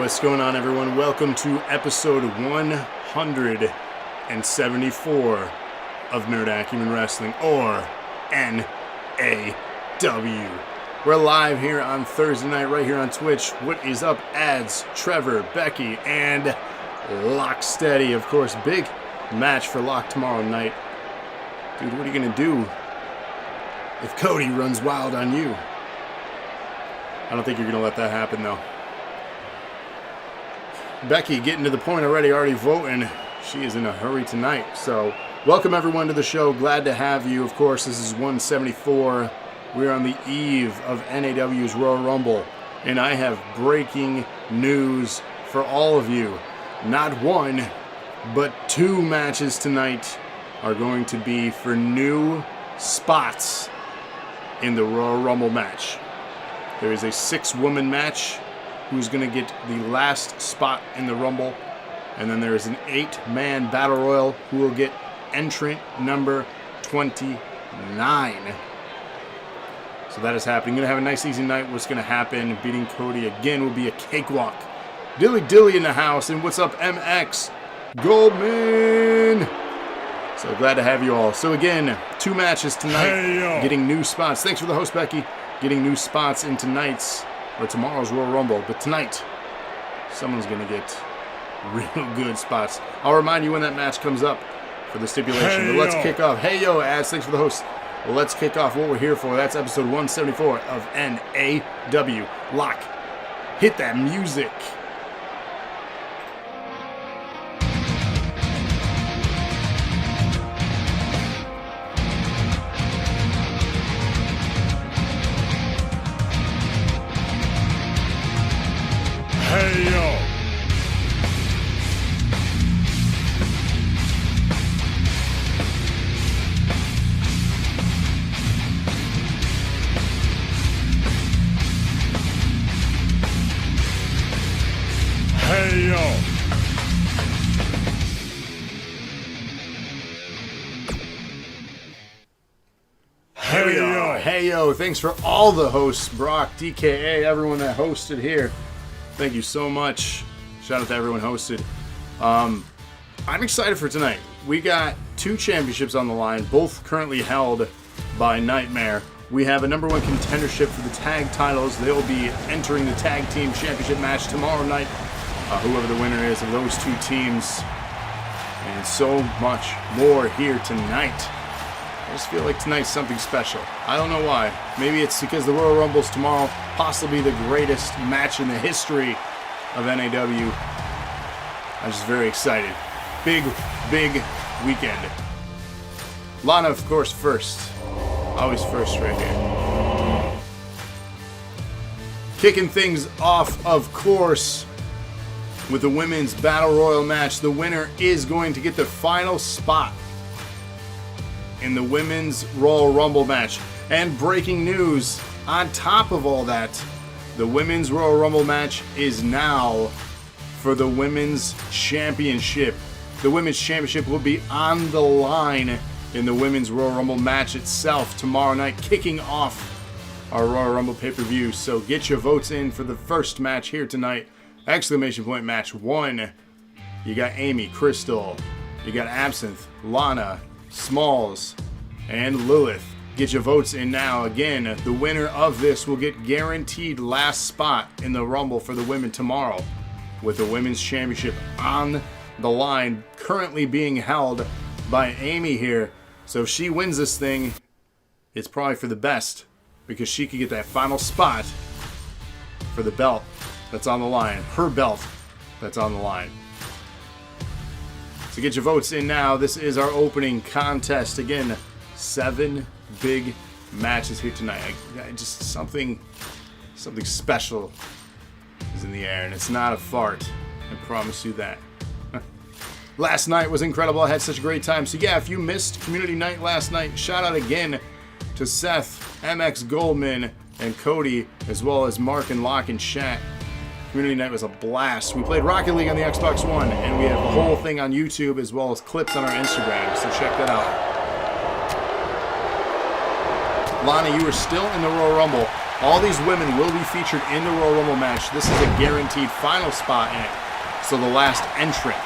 what's going on, everyone? Welcome to episode 174 of Nerd Acumen Wrestling, or NAW. We're live here on Thursday night, right here on Twitch. What is up, ads? Trevor, Becky, and Locksteady. Of course, big match for Lock tomorrow night. Dude, what are you going to do if Cody runs wild on you? I don't think you're going to let that happen, though. Becky getting to the point already voting. She is in a hurry tonight. So, welcome everyone to the show. Glad to have you. Of course, this is 174. We're on the eve of NAW's Royal Rumble. And I have breaking news for all of you. Not one, but two matches tonight are going to be for new spots in the Royal Rumble match. There is a 6-woman match who's going to get the last spot in the Rumble. And then there is an 8-man Battle Royal who will get entrant number 29. So that is happening. Going to have a nice easy night. What's going to happen? Beating Cody again will be a cakewalk. Dilly in the house. And what's up, MX Goldman? So glad to have you all. So again, 2 matches tonight. Getting new spots. Thanks for the host, Becky. Getting new spots in tonight's or tomorrow's Royal Rumble. But tonight, someone's going to get real good spots. I'll remind you when that match comes up for the stipulation. But let's kick off. Hey, yo, ads. Thanks for the host. Well, let's kick off what we're here for. That's episode 174 of NAW. Lock. Hit that music. Hey yo! Hey yo! Here we are. Hey yo! Thanks for all the hosts, Brock, DKA, everyone that hosted here. Thank you so much. Shout out to everyone hosted. I'm excited for tonight. We got 2 championships on the line, both currently held by Nightmare. We have a number 1 contendership for the tag titles. They will be entering the tag team championship match tomorrow night. Whoever the winner is of those 2 teams. And so much more here tonight. I just feel like tonight's something special. I don't know why. Maybe it's because the Royal Rumble's tomorrow, possibly the greatest match in the history of NAW. I'm just very excited. Big weekend. Lana, of course, first. Always first right here. Kicking things off, of course, with the Women's Battle Royal match. The winner is going to get the final spot in the Women's Royal Rumble match. And breaking news, on top of all that, the Women's Royal Rumble match is now for the Women's Championship. The Women's Championship will be on the line in the Women's Royal Rumble match itself tomorrow night, kicking off our Royal Rumble pay-per-view. So get your votes in for the first match here tonight. Exclamation point match 1. You got Amy, Crystal, you got Absinthe, Lana, Smalls, and Lilith. Get your votes in now. Again, the winner of this will get guaranteed last spot in the Rumble for the women tomorrow, with the Women's Championship on the line, currently being held by Amy here. So if she wins this thing, it's probably for the best, because she could get that final spot for the belt that's on the line. Her belt that's on the line. So get your votes in now. This is our opening contest. Again, 7 big matches here tonight. Just something special is in the air, and it's not a fart. I promise you that. Last night was incredible. I had such a great time. So yeah, if you missed community night last night, shout out again to Seth, MX Goldman, and Cody, as well as Mark and Lock and Chat. Community night was a blast. We played Rocket League on the Xbox One, and we have the whole thing on YouTube as well as clips on our Instagram, so check that out. Lana, you were still in the Royal Rumble. All these women will be featured in the Royal Rumble match. This is a guaranteed final spot in it. So the last entrant.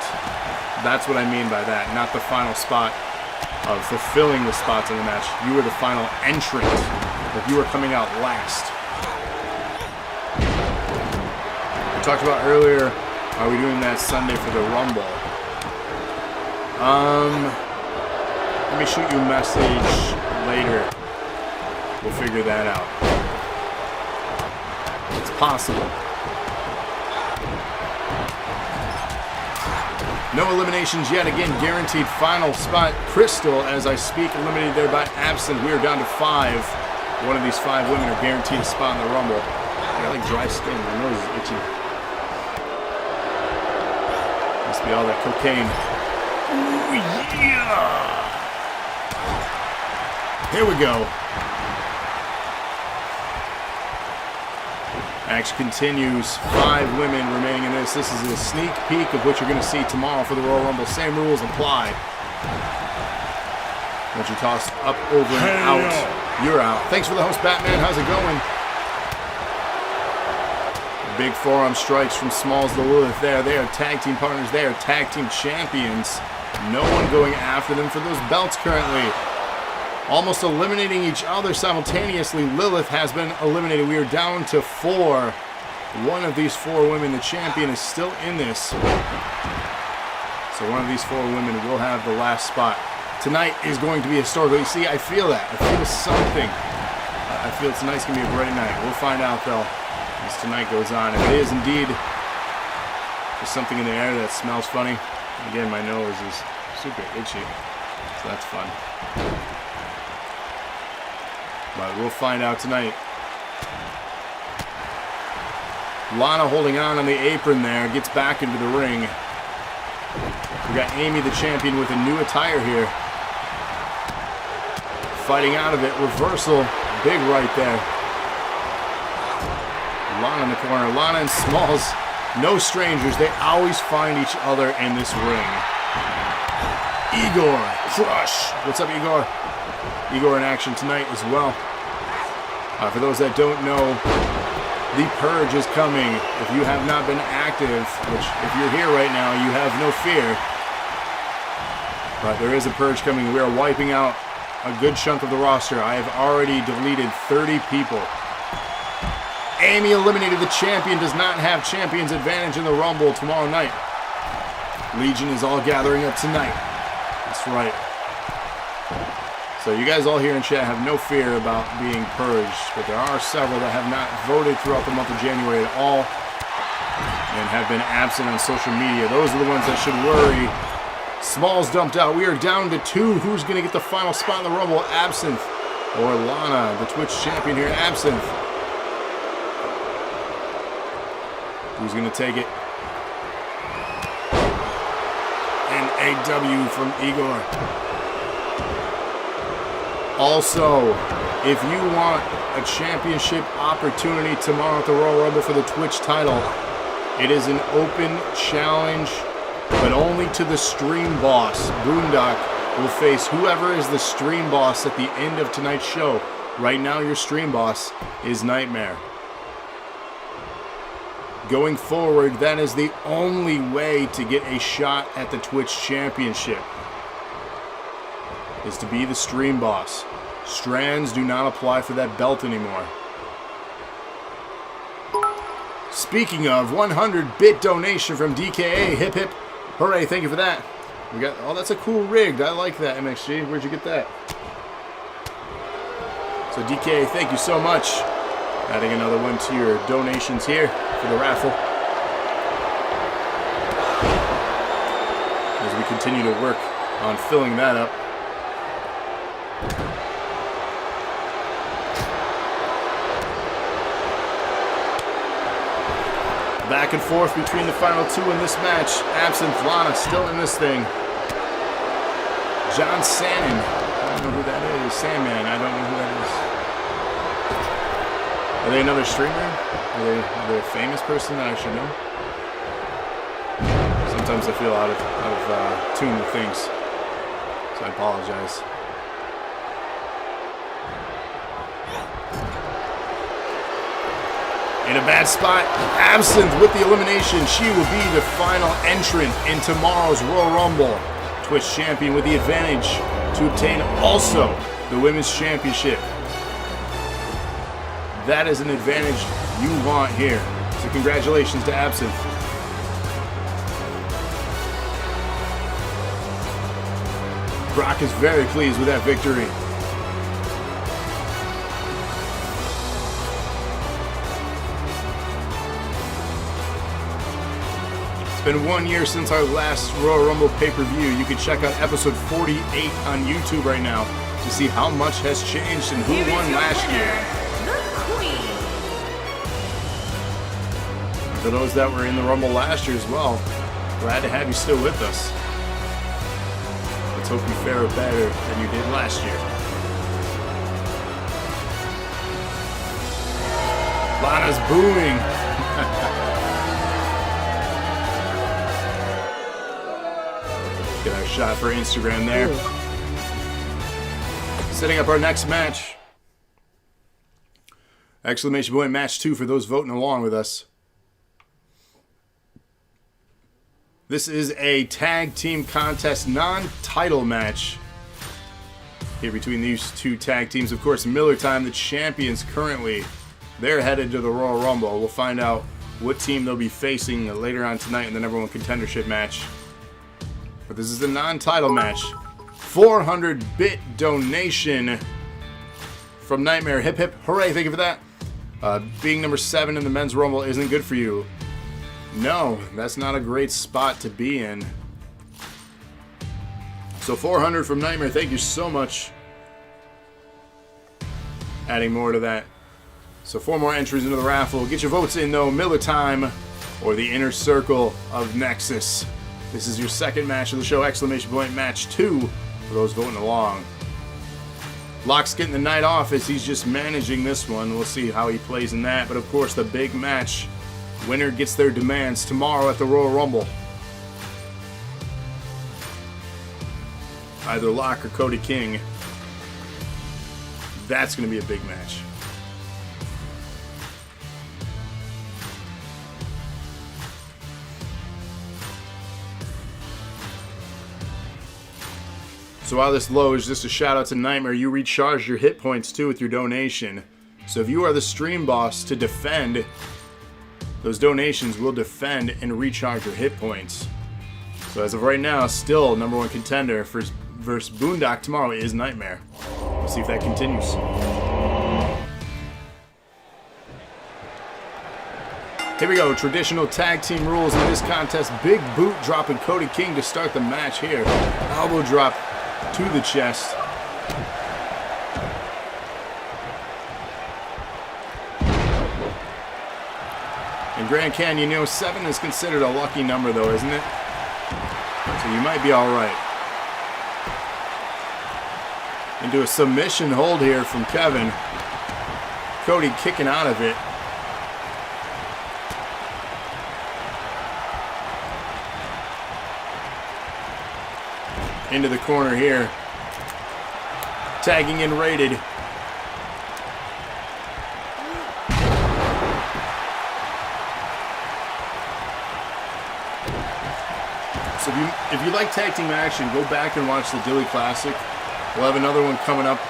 That's what I mean by that. Not the final spot of fulfilling the spots in the match. You are the final entrant. Like you are coming out last. We talked about earlier, are we doing that Sunday for the Rumble? Let me shoot you a message later. We'll figure that out. It's possible. No eliminations yet. Again, guaranteed final spot. Crystal, as I speak, eliminated there by Absinthe. We are down to 5. One of these 5 women are guaranteed a spot in the Rumble. I got like dry skin. My nose is itchy. Must be all that cocaine. Ooh, yeah! Here we go. Action continues. 5 women remaining in this. This is a sneak peek of what you're going to see tomorrow for the Royal Rumble. Same rules apply. Once you toss up, over, and out, you're out. Thanks for the host, Batman. How's it going? Big forearm strikes from Smalls to Lilith there. They are tag team partners. They are tag team champions. No one going after them for those belts currently. Almost eliminating each other simultaneously. Lilith has been eliminated. We are down to 4. One of these 4 women, the champion, is still in this. So one of these 4 women will have the last spot. Tonight is going to be historical. You see, I feel that. I feel something. I feel tonight's going to be a great night. We'll find out, though, as tonight goes on. If it is indeed there's something in the air that smells funny, again, my nose is super itchy, so that's fun. But we'll find out tonight. Lana holding on the apron there, gets back into the ring. We got Amy, the champion, with a new attire here. Fighting out of it, reversal, big right there. Lana in the corner, Lana and Smalls, no strangers. They always find each other in this ring. Igor, crush. What's up, Igor? Igor in action tonight as well. For those that don't know, the Purge is coming. If you have not been active, which if you're here right now, you have no fear. But there is a Purge coming. We are wiping out a good chunk of the roster. I have already deleted 30 people. Amy eliminated. The champion does not have champion's advantage in the Rumble tomorrow night. Legion is all gathering up tonight. That's right. So you guys all here in chat have no fear about being purged, but there are several that have not voted throughout the month of January at all and have been absent on social media. Those are the ones that should worry. Smalls dumped out. We are down to 2. Who's going to get the final spot in the Rumble? Absinthe or Lana, the Twitch champion here. Absinthe. Who's going to take it? And a W from Igor. Also, if you want a championship opportunity tomorrow at the Royal Rumble for the Twitch title, it is an open challenge, but only to the stream boss. Boondock will face whoever is the stream boss at the end of tonight's show. Right now, your stream boss is Nightmare. Going forward, that is the only way to get a shot at the Twitch championship, is to be the stream boss. Strands do not apply for that belt anymore. Speaking of, 100-bit donation from DKA. Hip hip. Hooray, thank you for that. We got, oh, that's a cool rigged. I like that, MXG. Where'd you get that? So DKA, thank you so much. Adding another one to your donations here for the raffle. As we continue to work on filling that up. Back and forth between the final 2 in this match. Absinthe, Lana still in this thing. John Sannon. I don't know who that is. Sandman. I don't know who that is. Are they another streamer? Are they a famous person that I should know? Sometimes I feel out of tune with things. So I apologize. In a bad spot, Absinthe with the elimination. She will be the final entrant in tomorrow's Royal Rumble. Twitch champion with the advantage to obtain also the Women's Championship. That is an advantage you want here. So congratulations to Absinthe. Brock is very pleased with that victory. It's been 1 year since our last Royal Rumble pay-per-view. You can check out episode 48 on YouTube right now to see how much has changed and who won last year. For those that were in the Rumble last year as well, glad to have you still with us. Let's hope you fare better than you did last year. Lana's booing. Get our shot for Instagram there. Setting up our next match. Exclamation point match 2 for those voting along with us. This is a tag team contest non-title match here between these two tag teams. Of course, Miller Time, the champions currently, they're headed to the Royal Rumble. We'll find out what team they'll be facing later on tonight in the #1 contendership match. But this is a non-title match. 400-bit donation from Nightmare. Hip hip hooray, thank you for that. Being number 7 in the men's Rumble isn't good for you. No, that's not a great spot to be in. So 400 from Nightmare, thank you so much. Adding more to that. So 4 more entries into the raffle. Get your votes in though. Miller Time or the Inner Circle of Nexus. This is your second match of the show. Exclamation point match 2 for those voting along. Locke's getting the night off as he's just managing this one. We'll see how he plays in that. But of course, the big match. Winner gets their demands tomorrow at the Royal Rumble. Either Locke or Cody King. That's going to be a big match. So while this loads, just a shout out to Nightmare. You recharge your hit points too with your donation. So if you are the stream boss to defend, those donations will defend and recharge your hit points. So as of right now, still #1 contender versus Boondock tomorrow is Nightmare. We'll see if that continues. Here we go, traditional tag team rules in this contest. Big boot dropping Cody King to start the match here. Elbow drop to the chest. In Grand Canyon, 7 is considered a lucky number though, isn't it? So you might be alright. Into a submission hold here from Kevin. Cody kicking out of it. Into the corner here. Tagging in Rated. So if you like tag team action, go back and watch the Dilly Classic. We'll have another one coming up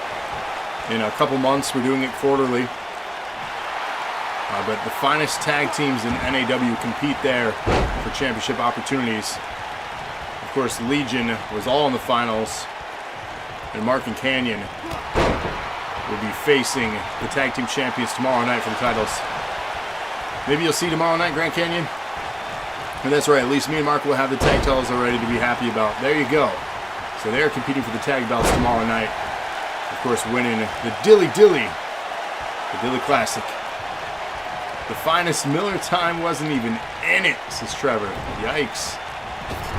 in a couple months. We're doing it quarterly. But the finest tag teams in NAW compete there for championship opportunities. Of course, Legion was all in the finals, and Mark and Canyon will be facing the tag team champions tomorrow night for the titles. Maybe you'll see tomorrow night, Grand Canyon. And that's right, at least me and Mark will have the tag titles already to be happy about. There you go. So they're competing for the tag belts tomorrow night. Of course, winning the Dilly Classic. The finest Miller Time wasn't even in it, says Trevor. Yikes.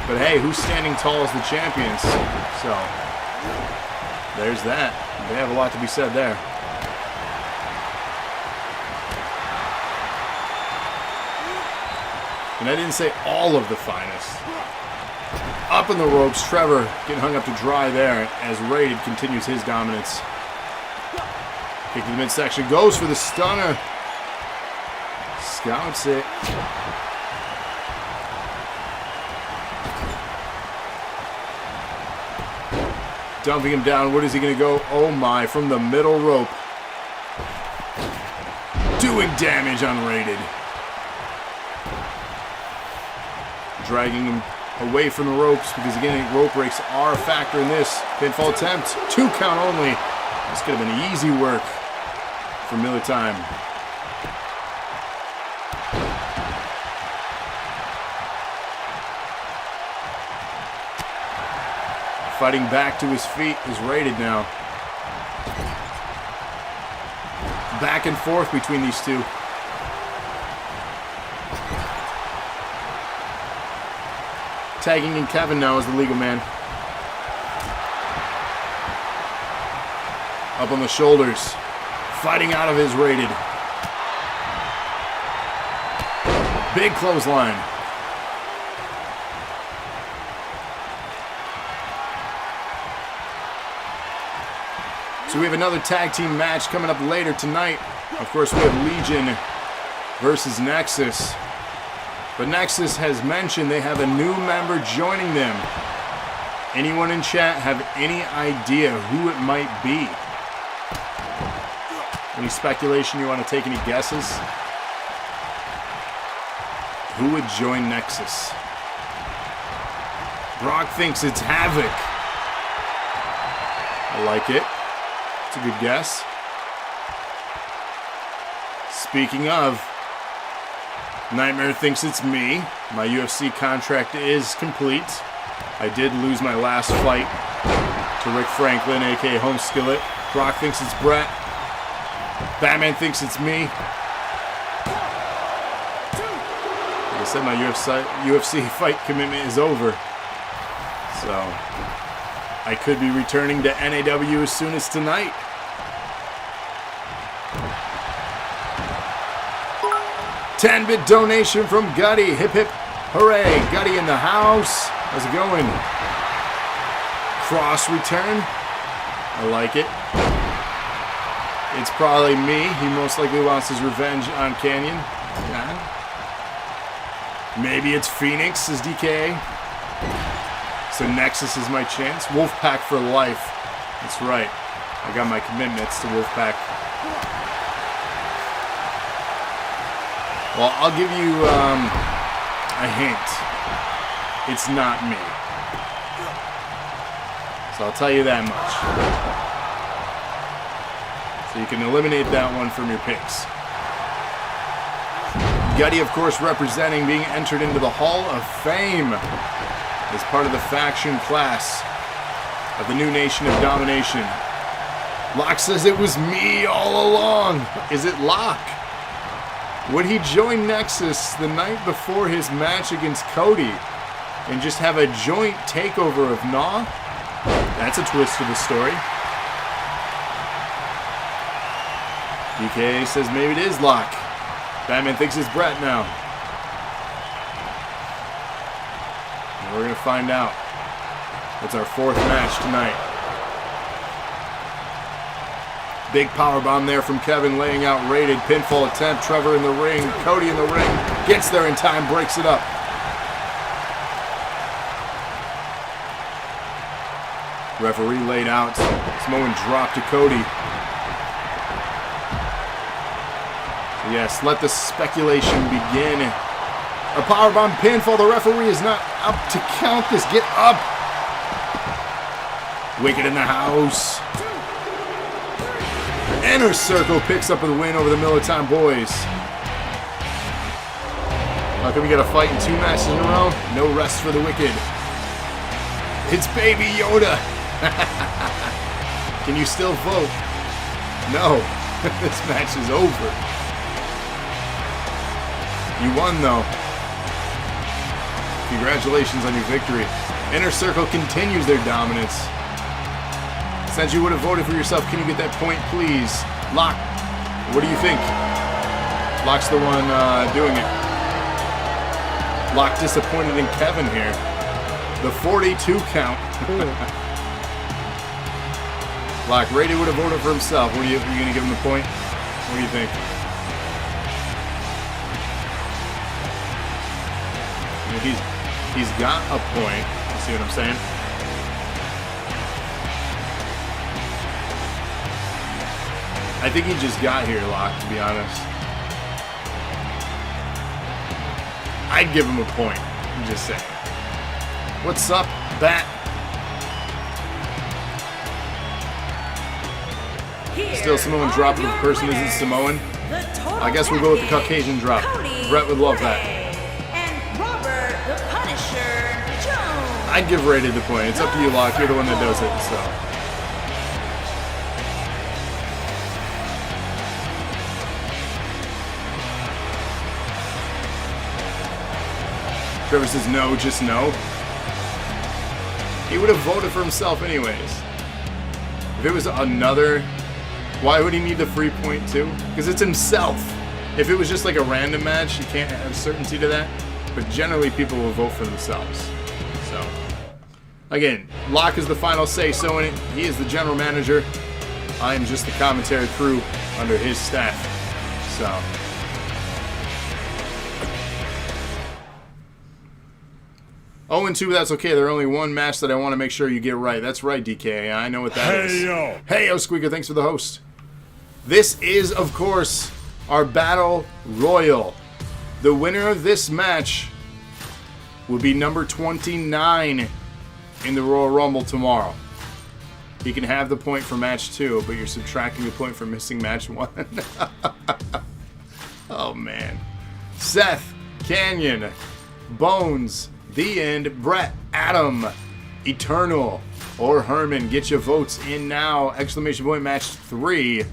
But hey, who's standing tall as the champions? So, there's that. They have a lot to be said there. And I didn't say all of the finest. Up in the ropes, Trevor getting hung up to dry there as Raid continues his dominance. Kick to the midsection, goes for the stunner. Scouts it. Dumping him down. What is he going to go? Oh my, from the middle rope. Doing damage unrated. Dragging him away from the ropes because, again, rope breaks are a factor in this. Pinfall attempt. 2 count only. This could have been easy work for Miller Time. Fighting back to his feet is rated now. Back and forth between these two. Tagging in Kevin now as the legal man. Up on the shoulders. Fighting out of his rated. Big clothesline. So we have another tag team match coming up later tonight. Of course, we have Legion versus Nexus. But Nexus has mentioned they have a new member joining them. Anyone in chat have any idea who it might be? Any speculation you want to take? Any guesses? Who would join Nexus? Brock thinks it's Havoc. I like it. It's a good guess. Speaking of, Nightmare thinks it's me. My UFC contract is complete. I did lose my last fight to Rick Franklin, aka Home Skillet. Brock thinks it's Brett. Batman thinks it's me. Like I said, my UFC fight commitment is over. So I could be returning to NAW as soon as tonight. $10-bit donation from Gutty. Hip hip hooray. Gutty in the house. How's it going? Cross return. I like it. It's probably me. He most likely wants his revenge on Canyon. Yeah. Maybe it's Phoenix, says DK. So Nexus is my chance. Wolfpack for life. That's right. I got my commitments to Wolfpack. Well, I'll give you a hint. It's not me. So I'll tell you that much. So you can eliminate that one from your picks. Gutty, of course, representing, being entered into the Hall of Fame as part of the faction class of the new Nation of Domination. Locke says it was me all along. Is it Locke? Would he join Nexus the night before his match against Cody and just have a joint takeover of NAW? That's a twist to the story. DK says maybe it is Locke. Batman thinks it's Brett now. And we're going to find out. It's our 4th match tonight. Big powerbomb there from Kevin, laying out rated. Pinfall attempt. Trevor in the ring. Cody in the ring. Gets there in time. Breaks it up. Referee laid out. Samoan drop to Cody. Yes, let the speculation begin. A powerbomb pinfall. The referee is not up to count this. Get up. Wicked in the house. Inner Circle picks up the win over the Miller Time boys. How come we get a fight in 2 matches in a row? No rest for the Wicked. It's Baby Yoda. Can you still vote? No. This match is over. You won, though. Congratulations on your victory. Inner Circle continues their dominance. Since you would have voted for yourself, can you get that point, please? Locke, what do you think? Locke's the one doing it. Locke disappointed in Kevin here. The 42 count. Locke, Rady would have voted for himself. What are you going to give him the point? What do you think? I mean, he's got a point. You see what I'm saying? I think he just got here, Locke, to be honest. I'd give him a point. I'm just saying. What's up, Bat? Still Samoan drop if the person isn't Samoan. I guess we'll go with the Caucasian drop. Brett would love that. And Robert the Punisher Jones. I'd give Rated the point. It's up to you, Locke. You're the one that does it, so. Trevor says no, just no. He would have voted for himself anyways. If it was another, why would he need the free point too? Because it's himself. If it was just like a random match, you can't have certainty to that. But generally, people will vote for themselves. So, again, Locke is the final say-so in it. He is the general manager. I am just the commentary crew under his staff. So. 0-2, that's okay. There's only one match that I want to make sure you get right. That's right, DK. I know what that is. Hey, yo. Hey, yo, Squeaker. Thanks for the host. This is, of course, our Battle Royal. The winner of this match will be number 29 in the Royal Rumble tomorrow. He can have the point for match 2, but you're subtracting the point for missing match 1. Oh, man. Seth, Canyon, Bones, The End, Brett, Adam, Eternal, or Herman. Get your votes in now. Exclamation point match 3.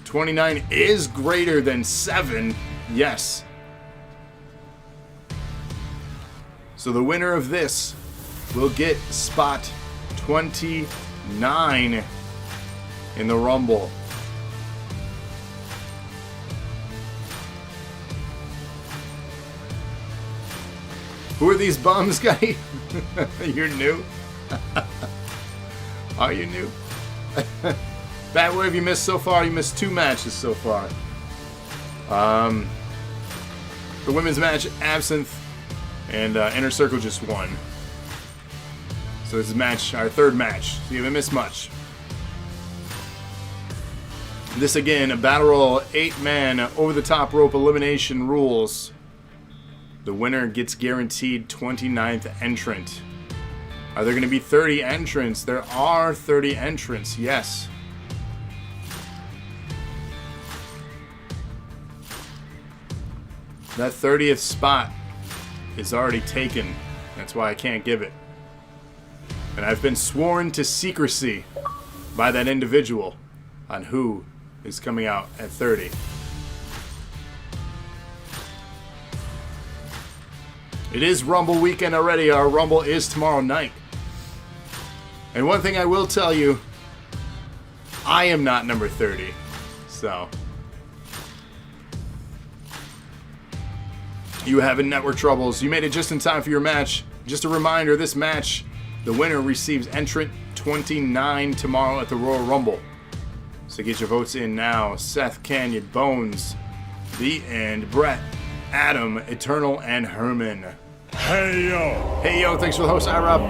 29 is greater than 7. Yes. So the winner of this will get spot 29 in the Rumble. Who are these bums, guy? You're new? Are you new? Bat, what have you missed so far? You missed 2 matches so far. The women's match, Absinthe, and Inner Circle just won. So this is match, our 3rd match. So you haven't missed much. This again, a Battle Royal 8-man over-the-top rope elimination rules. The winner gets guaranteed 29th entrant. Are there going to be 30 entrants? There are 30 entrants, yes. That 30th spot is already taken. That's why I can't give it. And I've been sworn to secrecy by that individual on who is coming out at 30. It is Rumble weekend already. Our Rumble is tomorrow night. And one thing I will tell you, I am not number 30. So. You having network troubles. You made it just in time for your match. Just a reminder, this match, the winner receives entrant 29 tomorrow at the Royal Rumble. So get your votes in now. Seth, Canyon, Bones, The End, Brett, Adam, Eternal, and Herman. Hey, yo. Hey, yo, thanks for the host, Rob.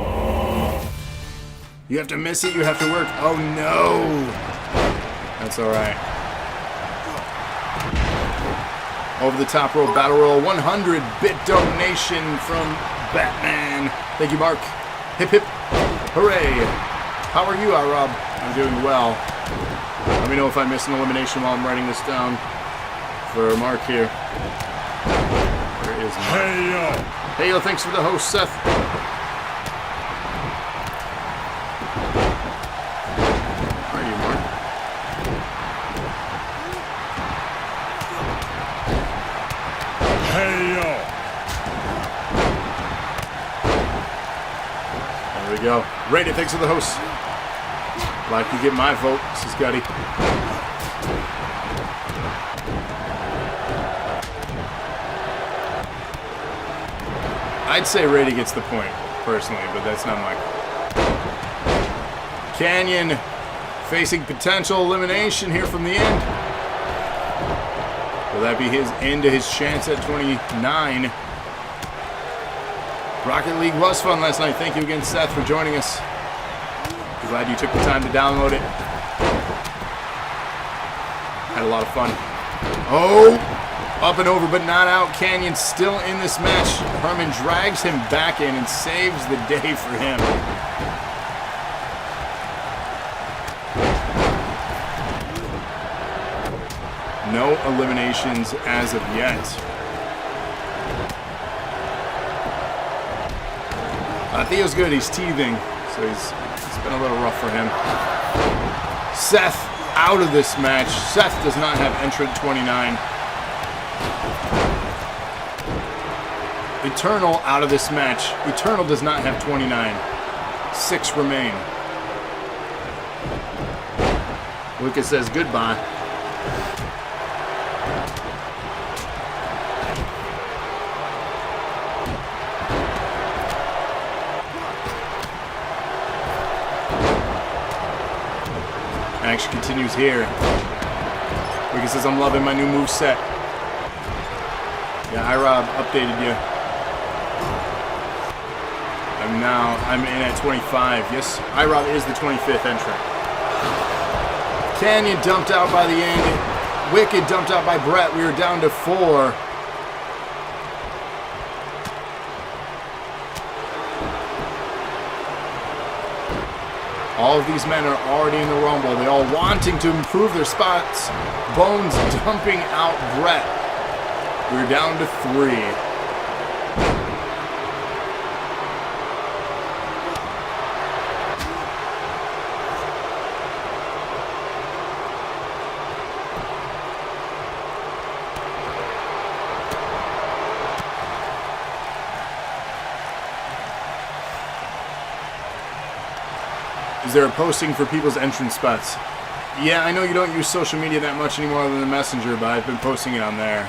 You have to miss it, you have to work. Oh, no. That's all right. Over the top rope, Battle Royal, 100-bit donation from Batman. Thank you, Mark. Hip, hip, hooray. How are you, Rob? I'm doing well. Let me know if I miss an elimination while I'm writing this down for Mark here. Where is Mark? Hey, yo. Hey, yo, thanks for the host, Seth. Where are you, Mark? Hey, yo. There we go. Rated, thanks for the host. Like you get my vote, this is Gutty. I'd say Rady gets the point, personally, but that's not my call. Canyon facing potential elimination here from the end. Will that be his end to his chance at 29? Rocket League was fun last night. Thank you again, Seth, for joining us. Glad you took the time to download it. Had a lot of fun. Oh, up and over, but not out. Canyon still in this match. Herman drags him back in and saves the day for him. No eliminations as of yet. Theo's good. He's teething, so it's been a little rough for him. Seth out of this match. Seth does not have entrant 29. Eternal out of this match. Eternal does not have 29. 6 remain. Lucas says goodbye. Action continues here. Lucas says, I'm loving my new moveset. Yeah, iRob updated you. I'm in at 25. Yes, iRob is the 25th entrant. Canyon dumped out by the end. Wicked dumped out by Brett. We are down to 4. All of these men are already in the Rumble. They all wanting to improve their spots. Bones dumping out Brett. We're down to 3. Is there a posting for people's entrance spots? Yeah, I know you don't use social media that much anymore than the Messenger, but I've been posting it on there.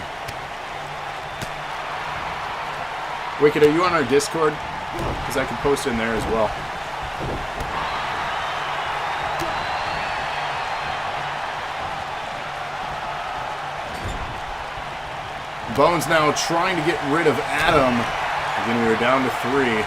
Wicked, are you on our Discord? Because I can post it in there as well. Bones now trying to get rid of Adam. Again, we were down to 3.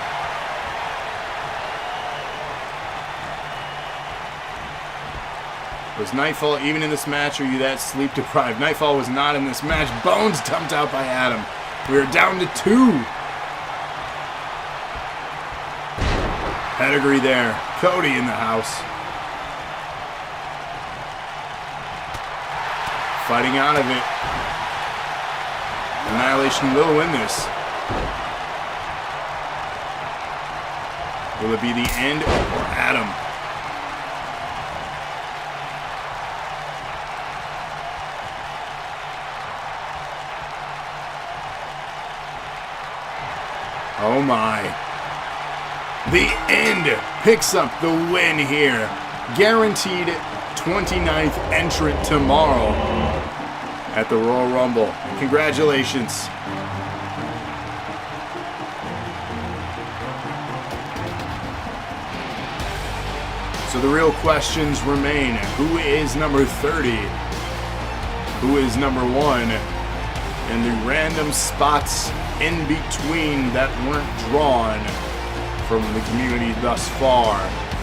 Was Nightfall even in this match, or are you that sleep deprived? Nightfall was not in this match. Bones dumped out by Adam. We are down to 2. Pedigree there. Cody in the house. Fighting out of it. Annihilation will win this. Will it be the end or Adam? Oh my. The End picks up the win here. Guaranteed 29th entrant tomorrow at the Royal Rumble. Congratulations. So the real questions remain. Who is number 30? Who is number 1? And the random spots in between that weren't drawn from the community thus far.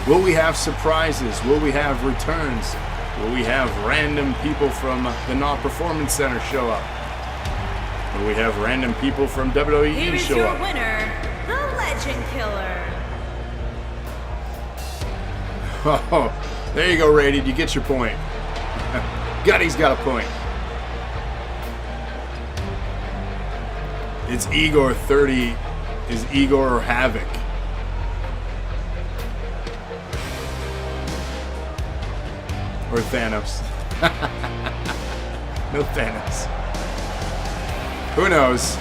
Will we have surprises? Will we have returns? Will we have random people from the NAW Performance Center show up? Will we have random people from WWE Here is show your up? winner, the Legend Killer. Oh, there you go, Rated. You get your point. Gutty's got a point. It's Igor 30. Is Igor or Havoc? Or Thanos? No Thanos. Who knows?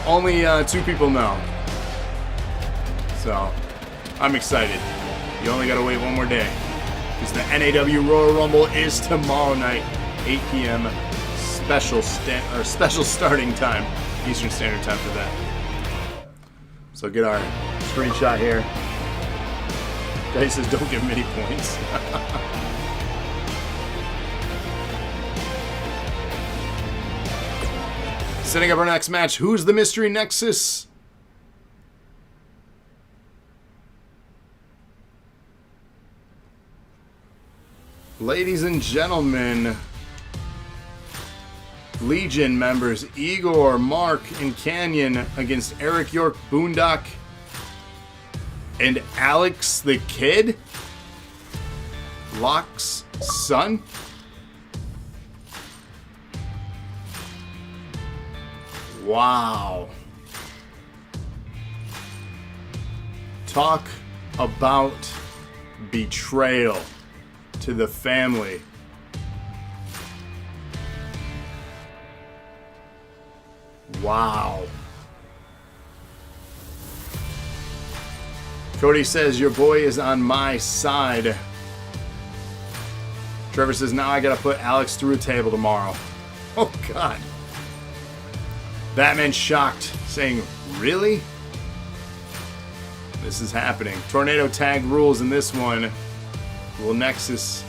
Only 2 people know. So, I'm excited. You only gotta wait one more day. Because the NAW Royal Rumble is tomorrow night, 8 p.m. Special starting time, Eastern Standard Time for that. So get our screenshot here. Guy says don't give him any points. Setting up our next match. Who's the Mystery Nexus Ladies and gentlemen, Legion members Igor, Mark, and Canyon against Eric York, Boondock, and Alex the Kid, Locke's son. Wow. Talk about betrayal to the family. Wow. Cody says, your boy is on my side. Trevor says, now I gotta put Alex through a table tomorrow. Oh, God. Batman shocked, saying, really? This is happening. Tornado tag rules in this one. Will Nexus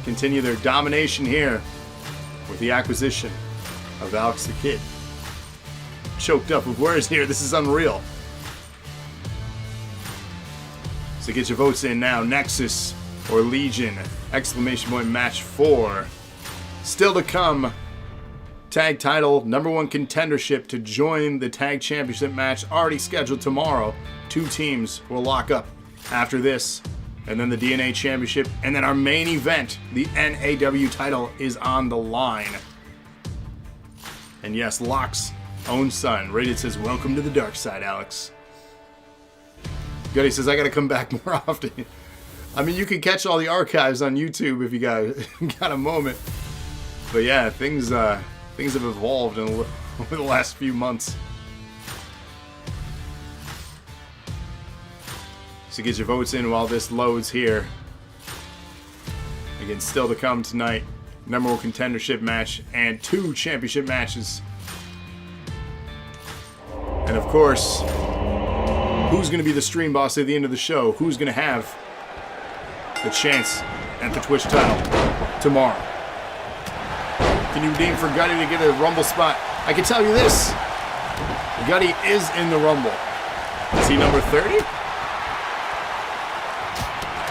continue their domination here with the acquisition of Alex the Kid? Choked up with words here. This is unreal. So get your votes in now. Nexus or Legion? Exclamation point match 4. Still to come. Tag title, #1 contendership to join the tag championship match already scheduled tomorrow. 2 teams will lock up after this. And then the DNA championship. And then our main event, the NAW title, is on the line. And yes, Locke's own son. Rated says, welcome to the dark side, Alex. Goody says, I gotta come back more often. I mean, you can catch all the archives on YouTube if you got a moment. But yeah, things have evolved over the last few months. So get your votes in while this loads here. Again, still to come tonight. #1 contendership match and 2 championship matches. And of course, who's going to be the stream boss at the end of the show? Who's going to have the chance at the Twitch title tomorrow? Can you redeem for Gutty to get a Rumble spot? I can tell you this. Gutty is in the Rumble. Is he number 30?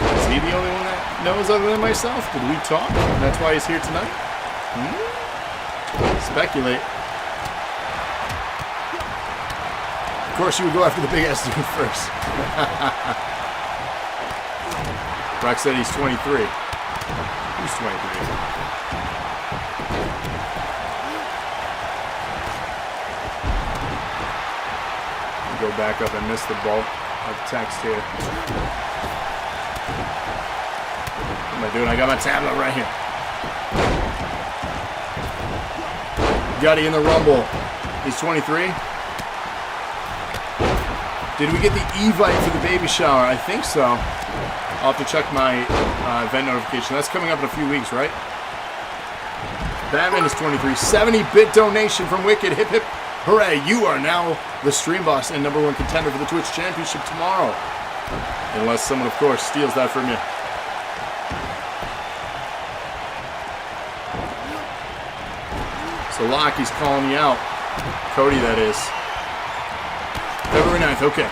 Is he the only one that knows other than myself? Did we talk? That's why he's here tonight? Speculate. Of course you would go after the big ass dude first. Brock said he's 23. Who's 23? Go back up and miss the bulk of text here. What am I doing? I got my tablet right here. Gutty in the Rumble. He's 23. Did we get the Evite for the baby shower? I think so. I'll have to check my event notification. That's coming up in a few weeks, right? Batman is 23. 70-bit donation from Wicked. Hip hip. Hooray, you are now the stream boss and #1 contender for the Twitch Championship tomorrow. Unless someone, of course, steals that from you. So Lockie's calling you out. Cody, that is. February 9th, okay.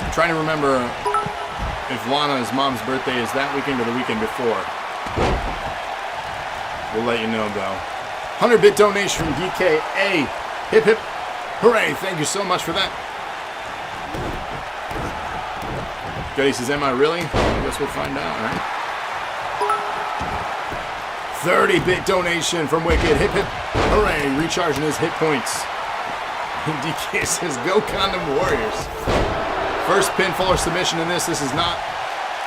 I'm trying to remember if Lana's mom's birthday is that weekend or the weekend before. We'll let you know, though. 100-bit donation from DKA. Hip, hip. Hooray. Thank you so much for that. Gutty says, am I really? I guess we'll find out, all right? 30-bit donation from Wicked. Hip, hip. Hooray. Recharging his hit points. DK says, go Condom Warriors. First pinfall or submission in this. This is not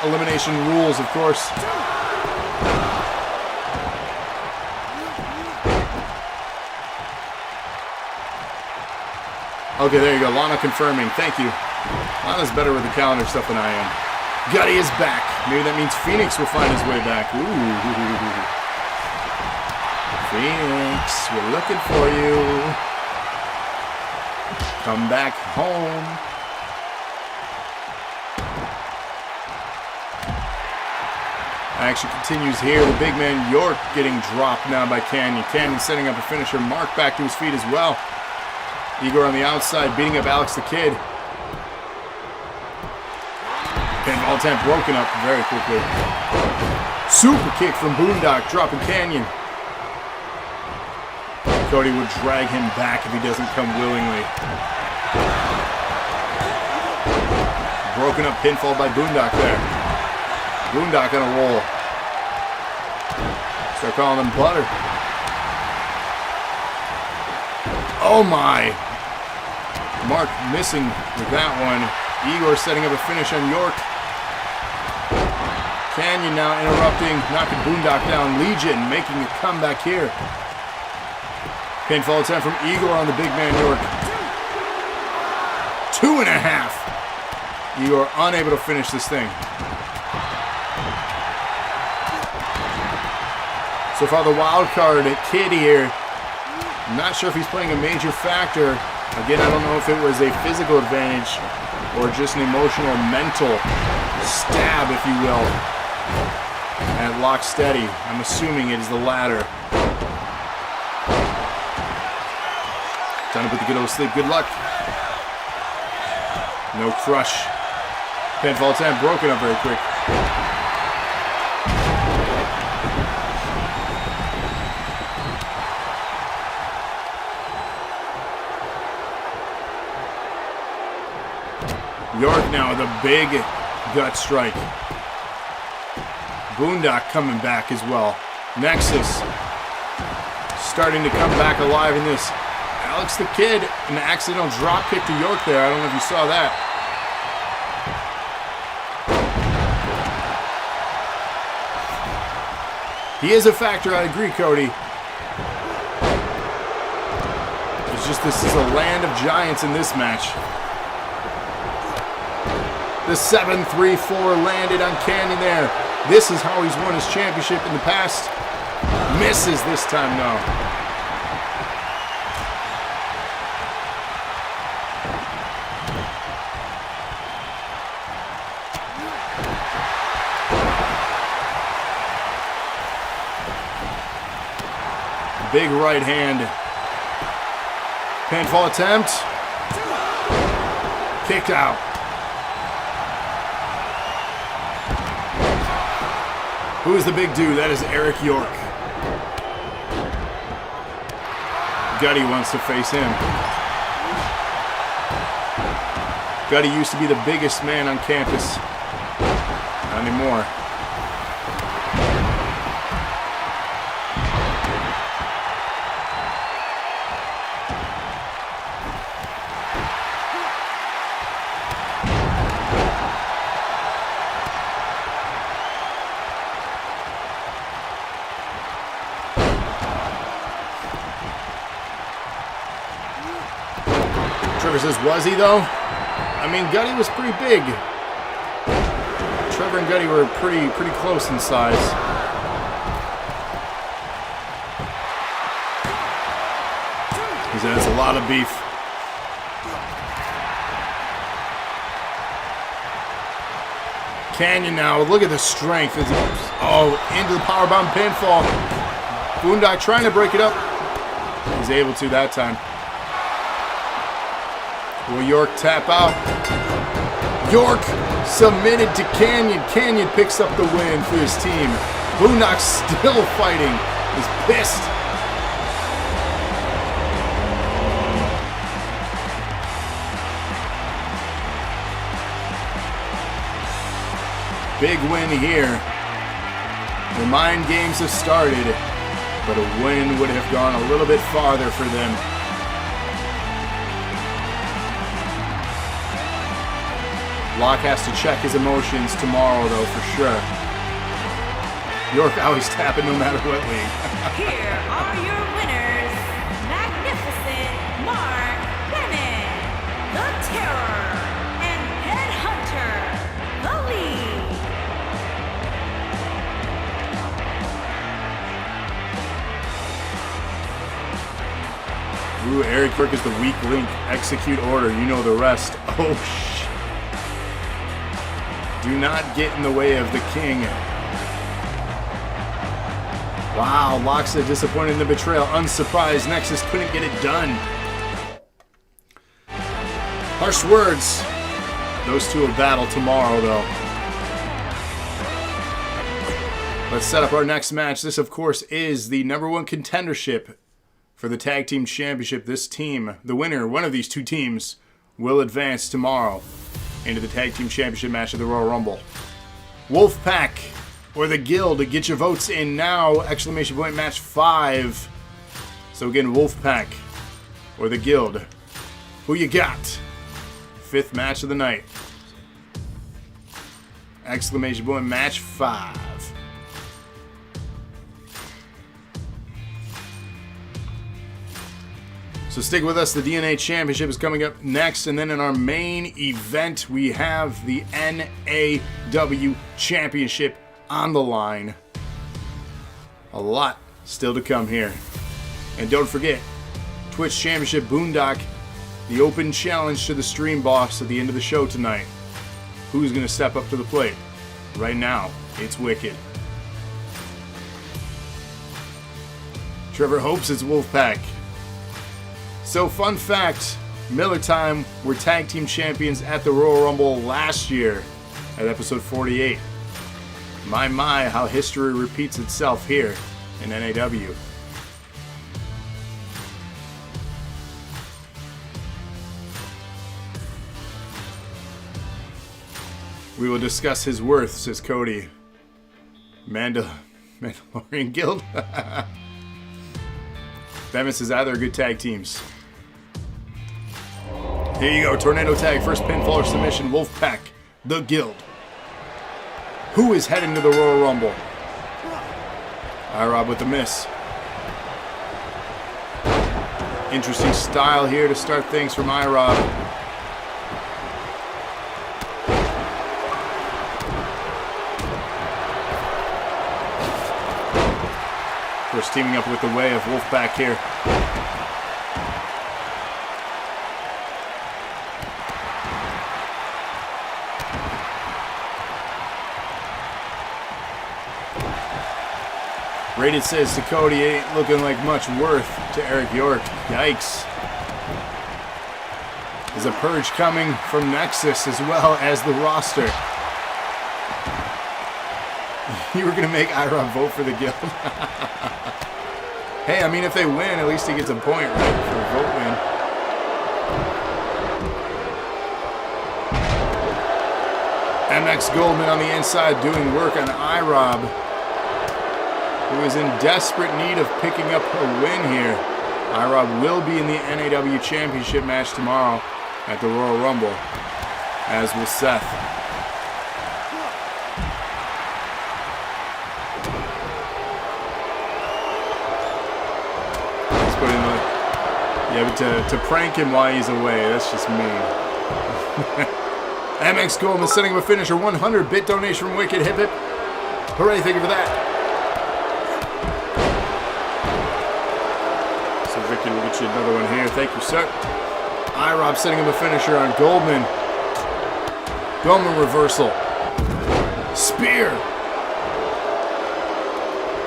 elimination rules, of course. Okay, there you go. Lana confirming. Thank you. Lana's better with the calendar stuff than I am. Gutty is back. Maybe that means Phoenix will find his way back. Ooh. Phoenix, we're looking for you. Come back home. Action continues here. The big man York getting dropped now by Canyon. Canyon setting up a finisher. Mark back to his feet as well. Igor on the outside, beating up Alex the Kid. Pinfall attempt broken up very quickly. Super kick from Boondock, dropping Canyon. Cody would drag him back if he doesn't come willingly. Broken up pinfall by Boondock there. Boondock on a roll. Start calling him butter. Oh my! Mark missing with that one. Igor setting up a finish on York. Canyon now interrupting, knocking Boondock down. Legion making a comeback here. Pinfall attempt from Igor on the big man York. 2.5. Igor unable to finish this thing. So far the wild card kid here. I'm not sure if he's playing a major factor. Again, I don't know if it was a physical advantage or just an emotional, mental stab, if you will, at Lock Steady. I'm assuming it is the latter. Time to put the good old sleep. Good luck. No crush. Pinfall attempt broken up very quick. York now with a big gut strike. Boondock coming back as well. Nexus starting to come back alive in this. Alex the Kid, an accidental drop kick to York there. I don't know if you saw that. He is a factor, I agree, Cody. It's just this is a land of giants in this match. The 7-3-4 landed on Canyon there. This is how he's won his championship in the past. Misses this time, though. Big right hand. Pinfall attempt. Kicked out. Who is the big dude? That is Eric York. Gutty wants to face him. Gutty used to be the biggest man on campus. Not anymore. Trevor says, was he though? I mean, Gutty was pretty big. Trevor and Gutty were pretty close in size. He says that's a lot of beef. Canyon now, look at the strength. Into the powerbomb pinfall. Boondock trying to break it up. He's able to that time. Will York tap out? York submitted to Canyon. Canyon picks up the win for his team. Boondock still fighting. He's pissed. Big win here. The mind games have started, but a win would have gone a little bit farther for them. Locke has to check his emotions tomorrow, though, for sure. York always tapping no matter what league. Here are your winners. Magnificent Mark Bennett, the Terror, and Headhunter, the Lead. Ooh, Eric Kirk is the weak link. Execute order. You know the rest. Oh, shit. Do not get in the way of the king. Wow, Loxa disappointed in the betrayal. Unsurprised, Nexus couldn't get it done. Harsh words. Those two will battle tomorrow, though. Let's set up our next match. This, of course, is the #1 contendership for the Tag Team Championship. This team, the winner, one of these two teams, will advance tomorrow into the Tag Team Championship match of the Royal Rumble. Wolfpack or the Guild, get your votes in now. Exclamation point match 5. So again, Wolfpack or the Guild. Who you got? 5th match of the night. Exclamation point match 5. So stick with us. The DNA Championship is coming up next. And then in our main event, we have the NAW Championship on the line. A lot still to come here. And don't forget, Twitch Championship Boondock, the open challenge to the Stream Boss at the end of the show tonight. Who's going to step up to the plate? Right now, it's Wicked. Trevor hopes it's Wolfpack. So, fun fact, Miller Time were Tag Team Champions at the Royal Rumble last year at episode 48. My, how history repeats itself here in NAW. We will discuss his worth, says Cody. Mandalorian Guild. Batman says either are good tag teams. Here you go, Tornado Tag, first pinfall or submission, Wolfpack, the Guild. Who is heading to the Royal Rumble? Rob with the miss. Interesting style here to start things from Rob. First teaming up with the way of Wolfpack here. Rated says to Cody, ain't looking like much worth to Eric York. Yikes. There's a purge coming from Nexus as well as the roster. You were going to make Ira vote for the Guild. Hey, I mean, if they win, at least he gets a point, right, for a vote win. MX Goldman on the inside doing work on IROB, who is in desperate need of picking up a win here. IROB will be in the NAW Championship match tomorrow at the Royal Rumble, as will Seth. Let's put in the... Yeah, but to prank him while he's away, that's just mean. MX Goldman setting up a finisher, 100-bit donation from Wicked. Hip hip. Hooray, thank you for that. So Vicky will get you another one here. Thank you, sir. IROB setting up a finisher on Goldman. Goldman reversal. Spear.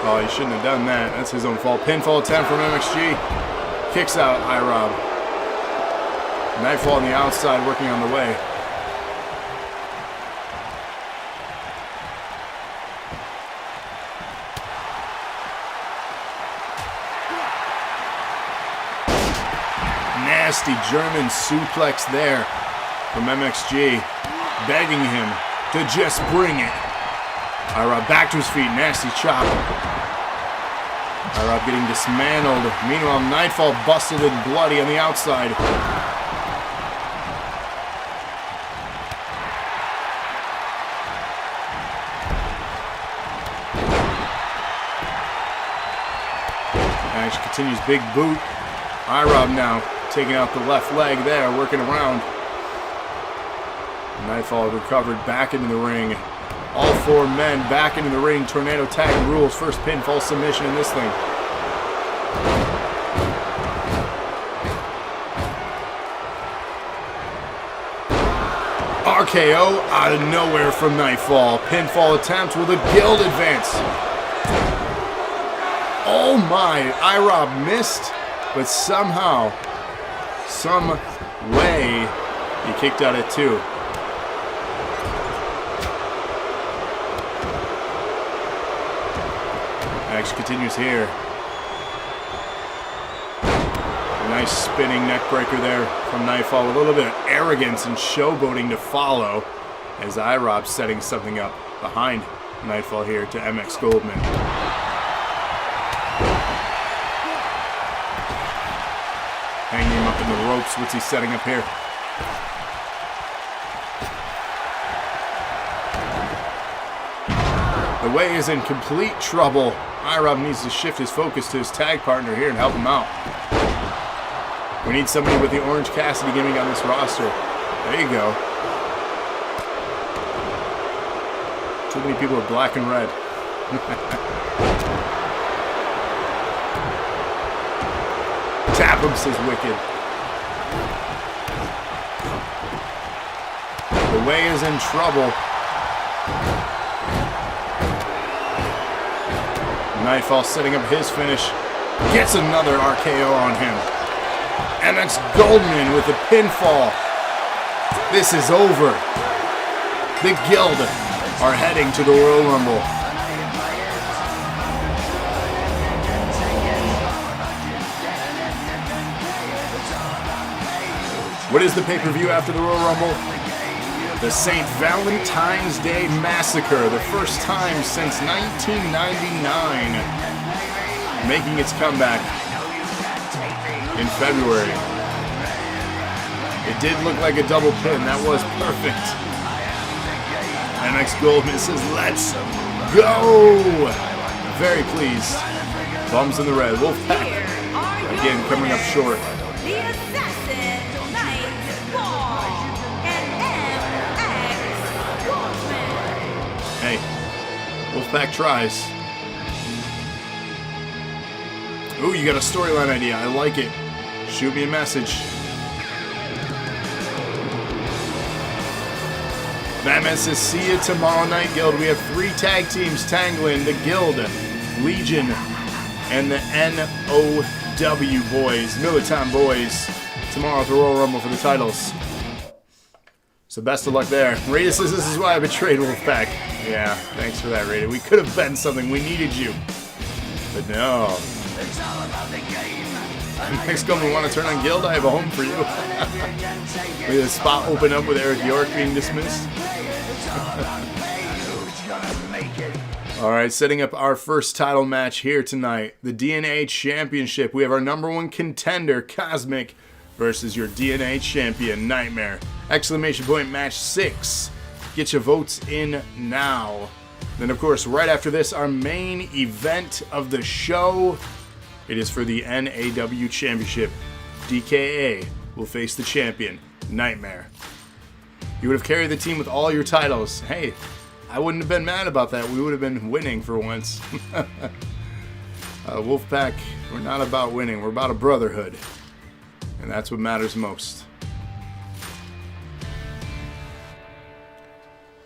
Oh, he shouldn't have done that. That's his own fault. Pinfall attempt from MXG. Kicks out IROB. Nightfall on the outside, working on the way. Nasty German suplex there from MXG, begging him to just bring it. IROB back to his feet, nasty chop. IROB getting dismantled. Meanwhile, Nightfall busted and bloody on the outside. Ash continues, big boot. IROB now taking out the left leg there, working around. Nightfall recovered back into the ring. All four men back into the ring. Tornado Tag rules. First pinfall submission in this thing. RKO out of nowhere from Nightfall. Pinfall attempt with a Guild advance. Oh my, IROB missed, but somehow, some way, he kicked out at 2. match continues here. A nice spinning neck breaker there from Nightfall. A little bit of arrogance and showboating to follow as IROB setting something up behind Nightfall here to MX Goldman. Hanging him up in the ropes. What's he setting up here? The Way is in complete trouble. IROB needs to shift his focus to his tag partner here and help him out. We need somebody with the Orange Cassidy gimmick on this roster. There you go. Too many people are black and red. Tap him, says Wicked. The Way is in trouble. Nightfall setting up his finish. Gets another RKO on him. MX Goldman with a pinfall. This is over. The Guild are heading to the Royal Rumble. What is the pay-per-view after the Royal Rumble? The St. Valentine's Day Massacre, the first time since 1999, making its comeback in February. It did look like a double pin. That was perfect. MX Goldman says, "Let's go!" Very pleased. Bums in the red. Wolfpack again coming up short. The Assassin, Nightfall, and MX Goldman. Hey, Wolfpack tries. Ooh, you got a storyline idea. I like it. Shoot me a message. Batman says, "See you tomorrow night, Guild. We have 3 tag teams tangling: the Guild, Legion, and the NOW boys, Militant boys, tomorrow at the Royal Rumble for the titles." So best of luck there. Rita says, "This is why I betrayed Wolfpack." Yeah, thanks for that, Rita. We could have been something. We needed you. But no. Next Goldman, want to turn on Guild? I have a home for you. With a spot open up with Eric York being dismissed. Alright, setting up our first title match here tonight. The DNA Championship. We have our #1 contender, Cosmic, versus your DNA champion, Nightmare. Exclamation point match 6. Get your votes in now. Then, of course, right after this, our main event of the show. It is for the NAW Championship. DKA will face the champion, Nightmare. You would have carried the team with all your titles. Hey, I wouldn't have been mad about that. We would have been winning for once. Wolfpack, we're not about winning. We're about a brotherhood. And that's what matters most.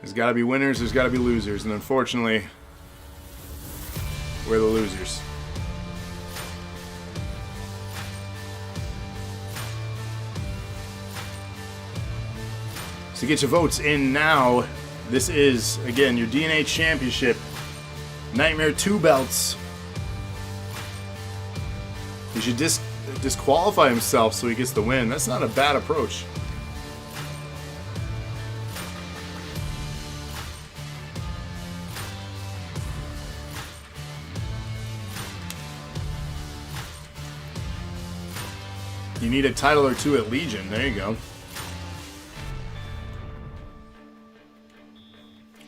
There's got to be winners, there's got to be losers. And unfortunately, we're the losers. So get your votes in now. This is, again, your DNA Championship. Nightmare 2 belts. He should disqualify himself so he gets the win. That's not a bad approach. You need a title or 2 at Legion. There you go.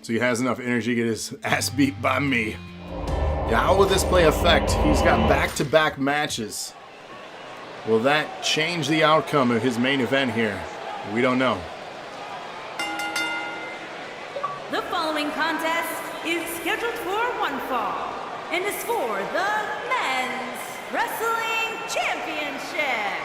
So he has enough energy to get his ass beat by me. Yeah, how will this play effect? He's got back-to-back matches. Will that change the outcome of his main event here? We don't know. The following contest is scheduled for one fall and is for the Men's Wrestling Championship.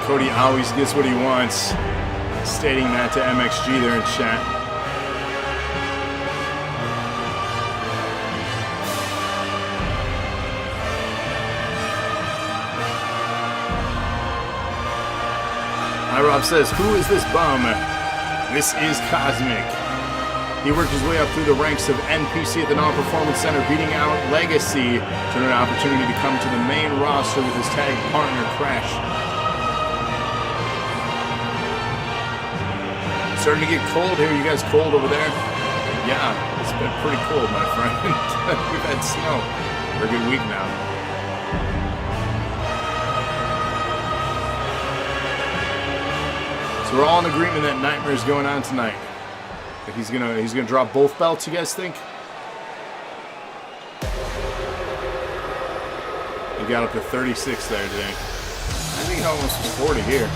Cody always gets what he wants. Stating that to MXG there in chat. Rob says, who is this bum? This is Cosmic. He worked his way up through the ranks of NPC at the NAW Performance Center, beating out Legacy to an opportunity to come to the main roster with his tag partner, Crash. Starting to get cold here. You guys cold over there? Yeah, it's been pretty cold, my friend. We've had snow for a good week now. So we're all in agreement that Nightmare's going on tonight. He's gonna drop both belts, you guys think? He got up to 36 there today. I think he almost was 40 here.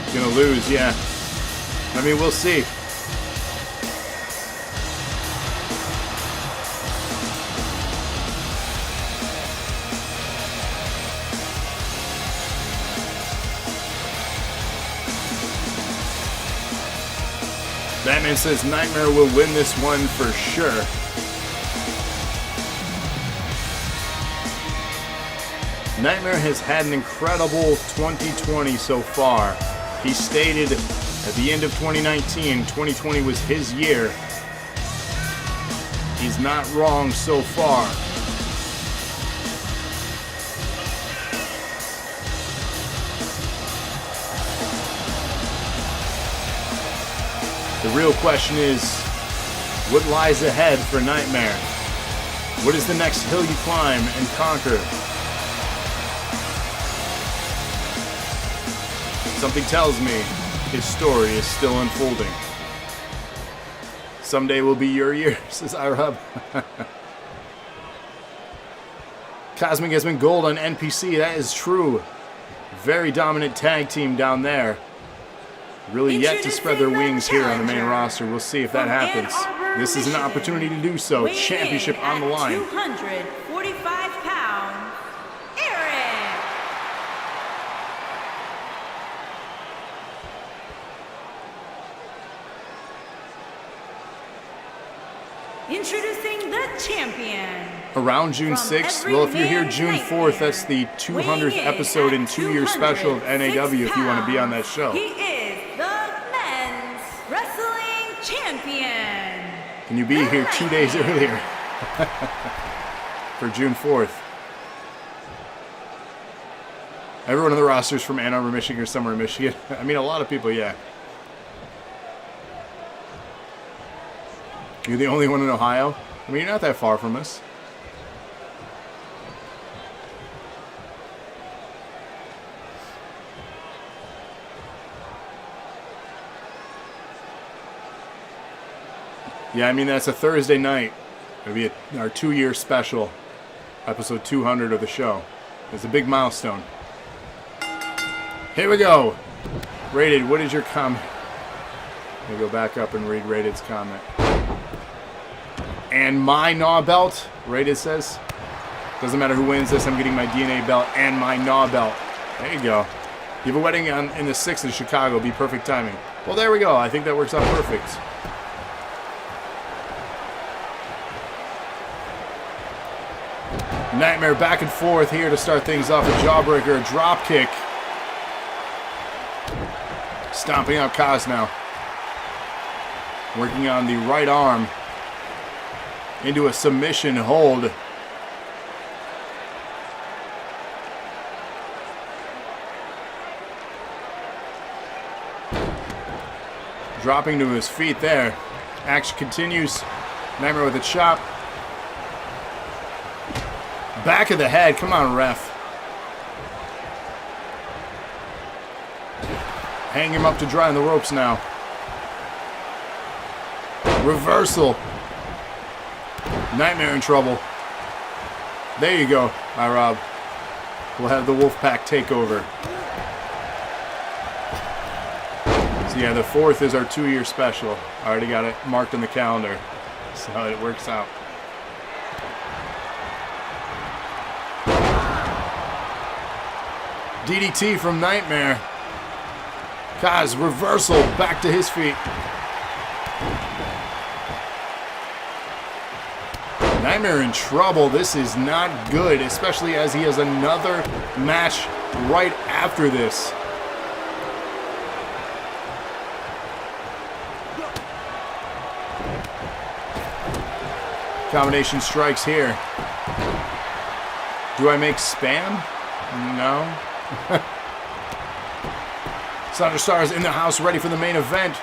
He's gonna lose, yeah. I mean, we'll see. Batman says Nightmare will win this one for sure. Nightmare has had an incredible 2020 so far. He stated at the end of 2019, 2020 was his year. He's not wrong so far. The real question is, what lies ahead for Nightmare? What is the next hill you climb and conquer? Something tells me his story is still unfolding. Someday will be your year, says iRub. Cosmic has been gold on NPC, that is true. Very dominant tag team down there. Really yet to spread their wings here on the main roster. We'll see if that happens. This is an opportunity to do so. Championship on the line. 245 pounds, Eric. Introducing the champion. Around June 6th. Well, if you're here June 4th, that's the 200th episode and 2-year special of NAW if you want to be on that show. He is the men's wrestling champion. Can you be here 2 days earlier? For June 4th. Everyone on the roster is from Ann Arbor, Michigan or somewhere in Michigan. I mean, a lot of people, yeah. You're the only one in Ohio? I mean, you're not that far from us. Yeah, I mean, that's a Thursday night. It'll be our 2-year special, episode 200 of the show. It's a big milestone. Here we go. Rated, what is your comment? Let me go back up and read Rated's comment. And my NAW belt, Rated says. Doesn't matter who wins this, I'm getting my DNA belt and my NAW belt. There you go. You have a wedding in the 6th in Chicago. Be perfect timing. Well, there we go. I think that works out perfect. Nightmare back and forth here to start things off. A jawbreaker, a drop kick. Stomping out Kaz now. Working on the right arm. Into a submission hold. Dropping to his feet there. Action continues. Nightmare with a chop. Back of the head. Come on, ref. Hang him up to dry on the ropes now. Reversal. Nightmare in trouble. There you go, iRob. We'll have the Wolfpack take over. So yeah, the 4th is our 2-year special. I already got it marked on the calendar. So it works out. DDT from Nightmare. Kaz, reversal, back to his feet. Nightmare in trouble. This is not good, especially as he has another match right after this. Combination strikes here. Do I make spam? No. Sandra Star is in the house ready for the main event.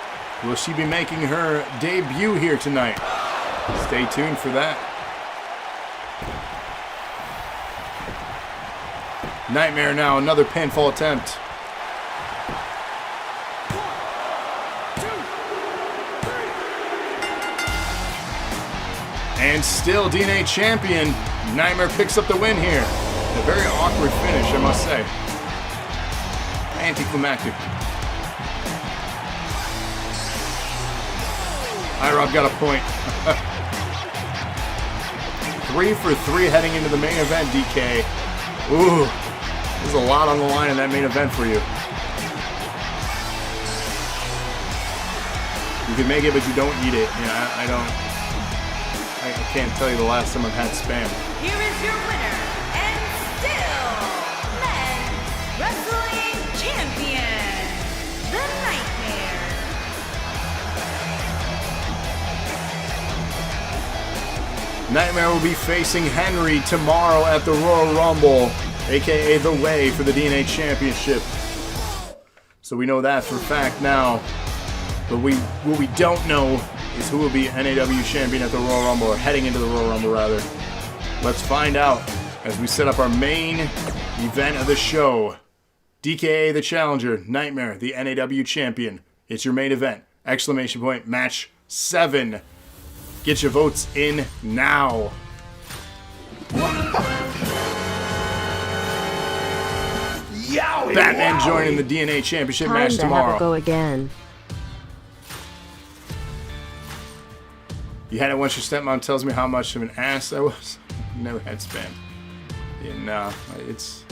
Will she be making her debut here tonight? Stay tuned for that. Nightmare now, another pinfall attempt. And still DNA champion. Nightmare picks up the win here. A very awkward finish, I must say. Anticlimactic. IROB got a point. 3 for 3 heading into the main event, DK. Ooh, there's a lot on the line in that main event for you. You can make it, but you don't eat it. Yeah, I can't tell you the last time I've had spam. Here is your winner, and still men's wrestling champion, the Nightmare. Nightmare will be facing Henry tomorrow at the Royal Rumble, aka The Way for the DNA Championship. So we know that for a fact now. But what we don't know is who will be NAW champion at the Royal Rumble, or heading into the Royal Rumble rather. Let's find out as we set up our main event of the show. DKA the challenger, Nightmare the NAW champion. It's your main event. Exclamation point, match 7. Get your votes in now. Batman joining the DNA championship match tomorrow. Have a go again. You had it once your stepmom tells me how much of an ass I was. Never had spam. Yeah, no, it's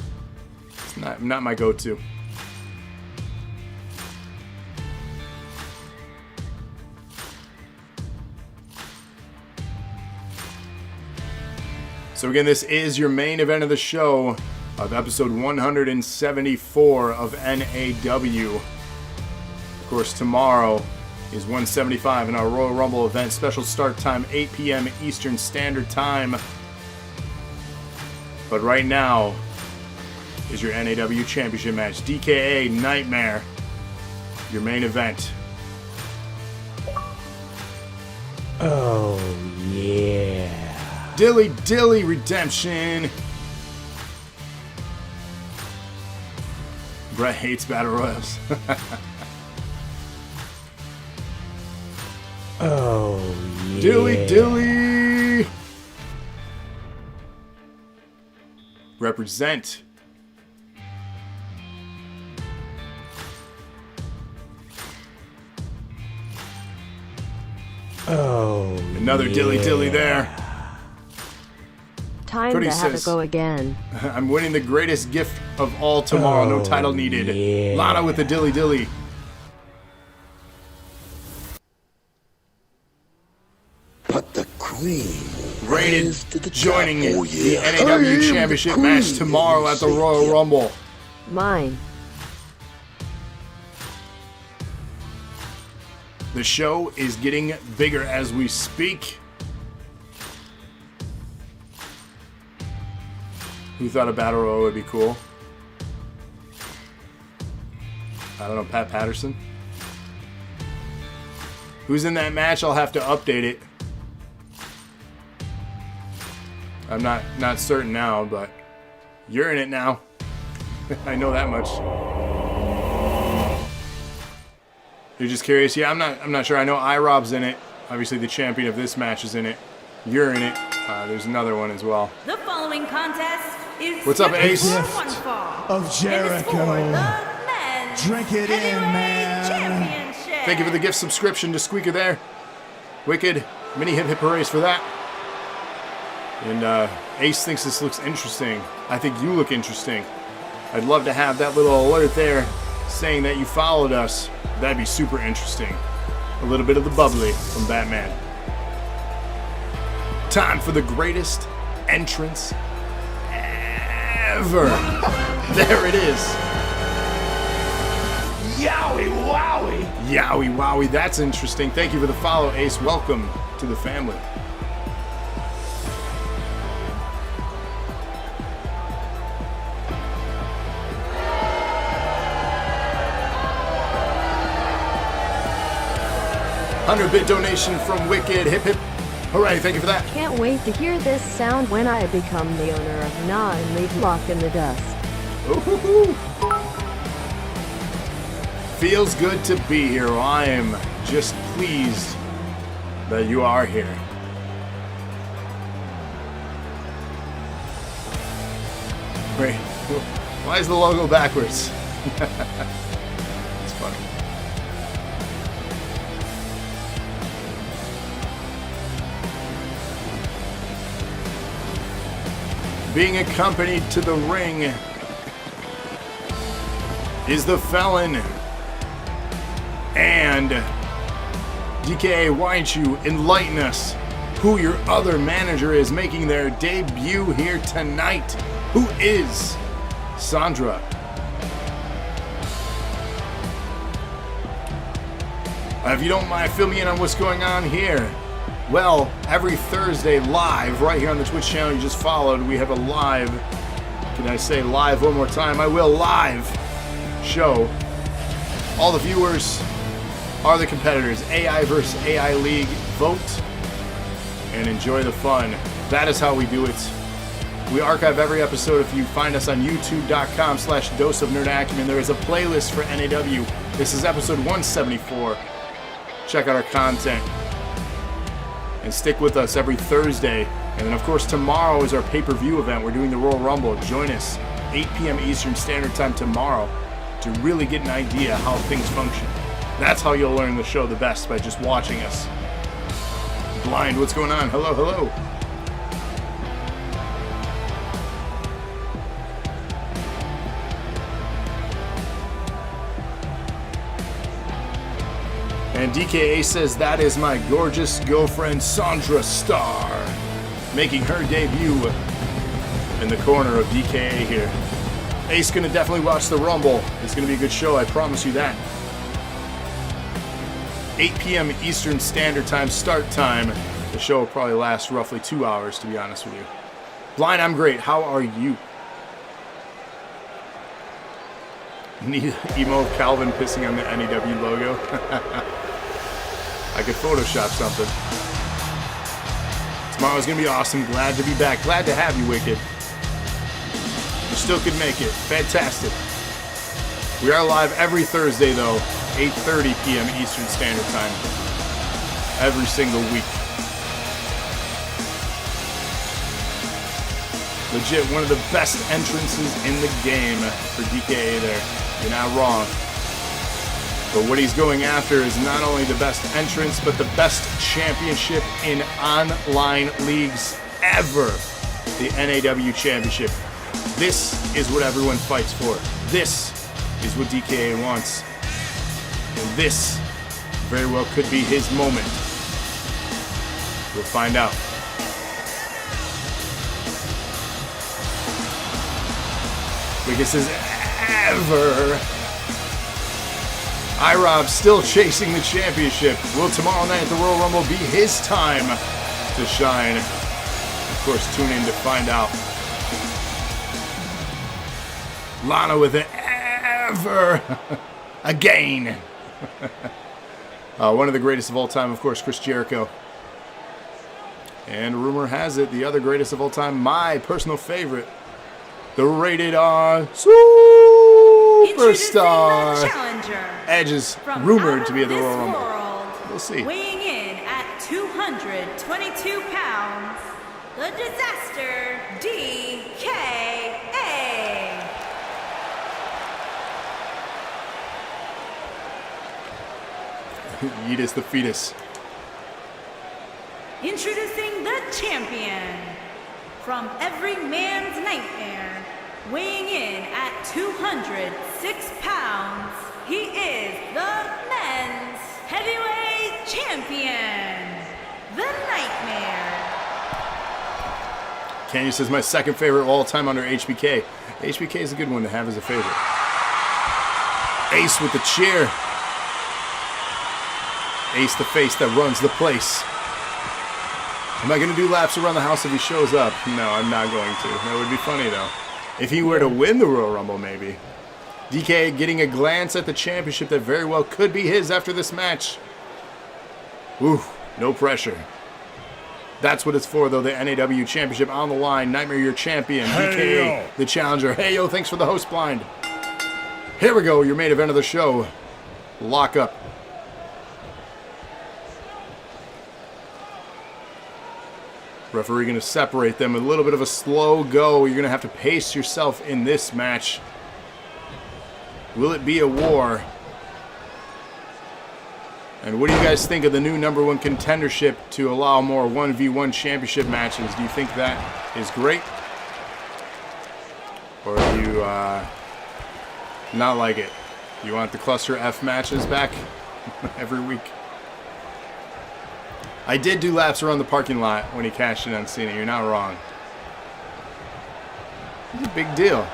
not my go-to. So again, this is your main event of the show of episode 174 of NAW. Of course, tomorrow is 175 in our Royal Rumble event. Special start time, 8 p.m. Eastern Standard Time. But right now is your NAW Championship match. DKA Nightmare, your main event. Oh, yeah. Dilly Dilly Redemption. Brett hates Battle Royals. Oh, yeah. Dilly Dilly. Represent. Oh, Another Dilly Dilly there. Time Cody to have says, a go again. I'm winning the greatest gift of all tomorrow. No title needed. Yeah. Lana with the Dilly Dilly. But the queen Rated rise to the joining top. Oh, the yeah. NAW I am Championship the match queen, tomorrow at the you Royal say. Rumble. Mine. The show is getting bigger as we speak. Who thought a Battle Royal would be cool? I don't know, Pat Patterson? Who's in that match? I'll have to update it. I'm not certain now, but you're in it now. I know that much. You're just curious? Yeah, I'm not sure. I know IROB's in it. Obviously, the champion of this match is in it. You're in it. There's another one as well. The following contest is What's up, scheduled Ace? for one fall. Of And it's Jericho. for the men's Drink it in, heavyweight man. championship. Thank you for the gift subscription to Squeaker there. Wicked. Mini hip hoorays for that. And Ace thinks this looks interesting. I think you look interesting. I'd love to have that little alert there saying that you followed us. That'd be super interesting. A little bit of the bubbly from Batman. Time for the greatest entrance ever. There it is. Yowie wowie! Yowie wowie, that's interesting. Thank you for the follow, Ace. Welcome to the family. $100-bit donation from Wicked. Hip hip. Hooray, thank you for that. Can't wait to hear this sound when I become the owner of NAW and leave Lock in the dust. Ooh. Feels good to be here. I am just pleased that you are here. Wait, why is the logo backwards? It's funny. Being accompanied to the ring is the Felon. And DKA, why don't you enlighten us who your other manager is making their debut here tonight? Who is Sandra? If you don't mind, fill me in on what's going on here. Well, every Thursday live right here on the Twitch channel you just followed, we have a live, can I say live one more time? I will, live show. All the viewers are the competitors. AI versus AI League. Vote and enjoy the fun. That is how we do it. We archive every episode. If you find us on youtube.com/Dose of Nerd Acumen, there is a playlist for NAW. This is episode 174. Check out our content. And stick with us every Thursday. And then, of course, tomorrow is our pay-per-view event. We're doing the Royal Rumble. Join us 8 p.m. Eastern Standard Time tomorrow to really get an idea how things function. That's how you'll learn the show the best, by just watching us. Blind, what's going on? Hello, hello. And DKA says that is my gorgeous girlfriend Sandra Starr, making her debut in the corner of DKA here. Ace gonna definitely watch the Rumble. It's gonna be a good show, I promise you that. 8 p.m. Eastern Standard Time start time. The show will probably last roughly 2 hours, to be honest with you. Blind, I'm great. How are you? Need emo of Calvin pissing on the NAW logo. I could Photoshop something. Tomorrow's gonna be awesome. Glad to be back. Glad to have you, Wicked. You still could make it. Fantastic. We are live every Thursday, though, 8:30 p.m. Eastern Standard Time. Every single week. Legit, one of the best entrances in the game for DKA there. You're not wrong. But what he's going after is not only the best entrance, but the best championship in online leagues ever. The NAW Championship. This is what everyone fights for. This is what DKA wants. And this very well could be his moment. We'll find out. Because as ever, IROB still chasing the championship. Will tomorrow night at the Royal Rumble be his time to shine? Of course, tune in to find out. Lana with it ever again. One of the greatest of all time, of course, Chris Jericho. And rumor has it, the other greatest of all time, my personal favorite, the Rated R Superstar. Edge is rumored to be at the Royal Rumble. We'll see. Weighing in at 222 pounds, the Disaster DKA. Yeetus the fetus. Introducing the champion from every man's nightmare, weighing in at 206 pounds, he is the men's heavyweight champion, the Nightmare. Kenya says, my second favorite of all time under HBK. HBK is a good one to have as a favorite. Ace with the cheer. Ace the face that runs the place. Am I going to do laps around the house if he shows up? No, I'm not going to. That would be funny, though. If he were to win the Royal Rumble, maybe. DK getting a glance at the championship that very well could be his after this match. Ooh, no pressure. That's what it's for, though. The NAW championship on the line. Nightmare, your champion. DK, the challenger. Hey, yo, thanks for the host blind. Here we go, your main event of the show. Lock up. Referee going to separate them. A little bit of a slow go. You're going to have to pace yourself in this match. Will it be a war? And what do you guys think of the new #1 contendership to allow more 1v1 championship matches? Do you think that is great? Or do you not like it? You want the cluster F matches back every week? I did do laps around the parking lot when he cashed in on Cena. You're not wrong. It's a big deal.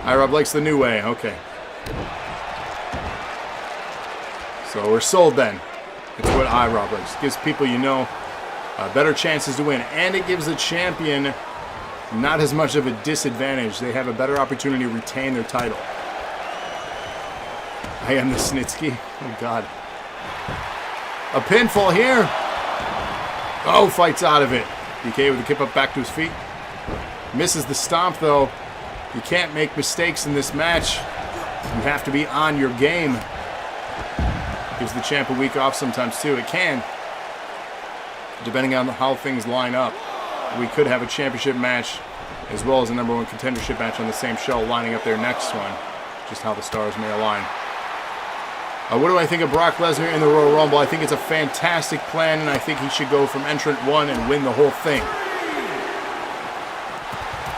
Rob likes the new way. Okay. So we're sold then. It's what Rob likes. Gives people, better chances to win. And it gives the champion not as much of a disadvantage. They have a better opportunity to retain their title. I am the Snitsky. Oh, God. A pinfall here. Oh, fights out of it. DK with a kip up back to his feet. Misses the stomp, though. You can't make mistakes in this match. You have to be on your game. Gives the champ a week off sometimes, too. It can. Depending on how things line up. We could have a championship match as well as a #1 contendership match on the same show lining up their next one. Just how the stars may align. What do I think of Brock Lesnar in the Royal Rumble? I think it's a fantastic plan, and I think he should go from entrant 1 and win the whole thing.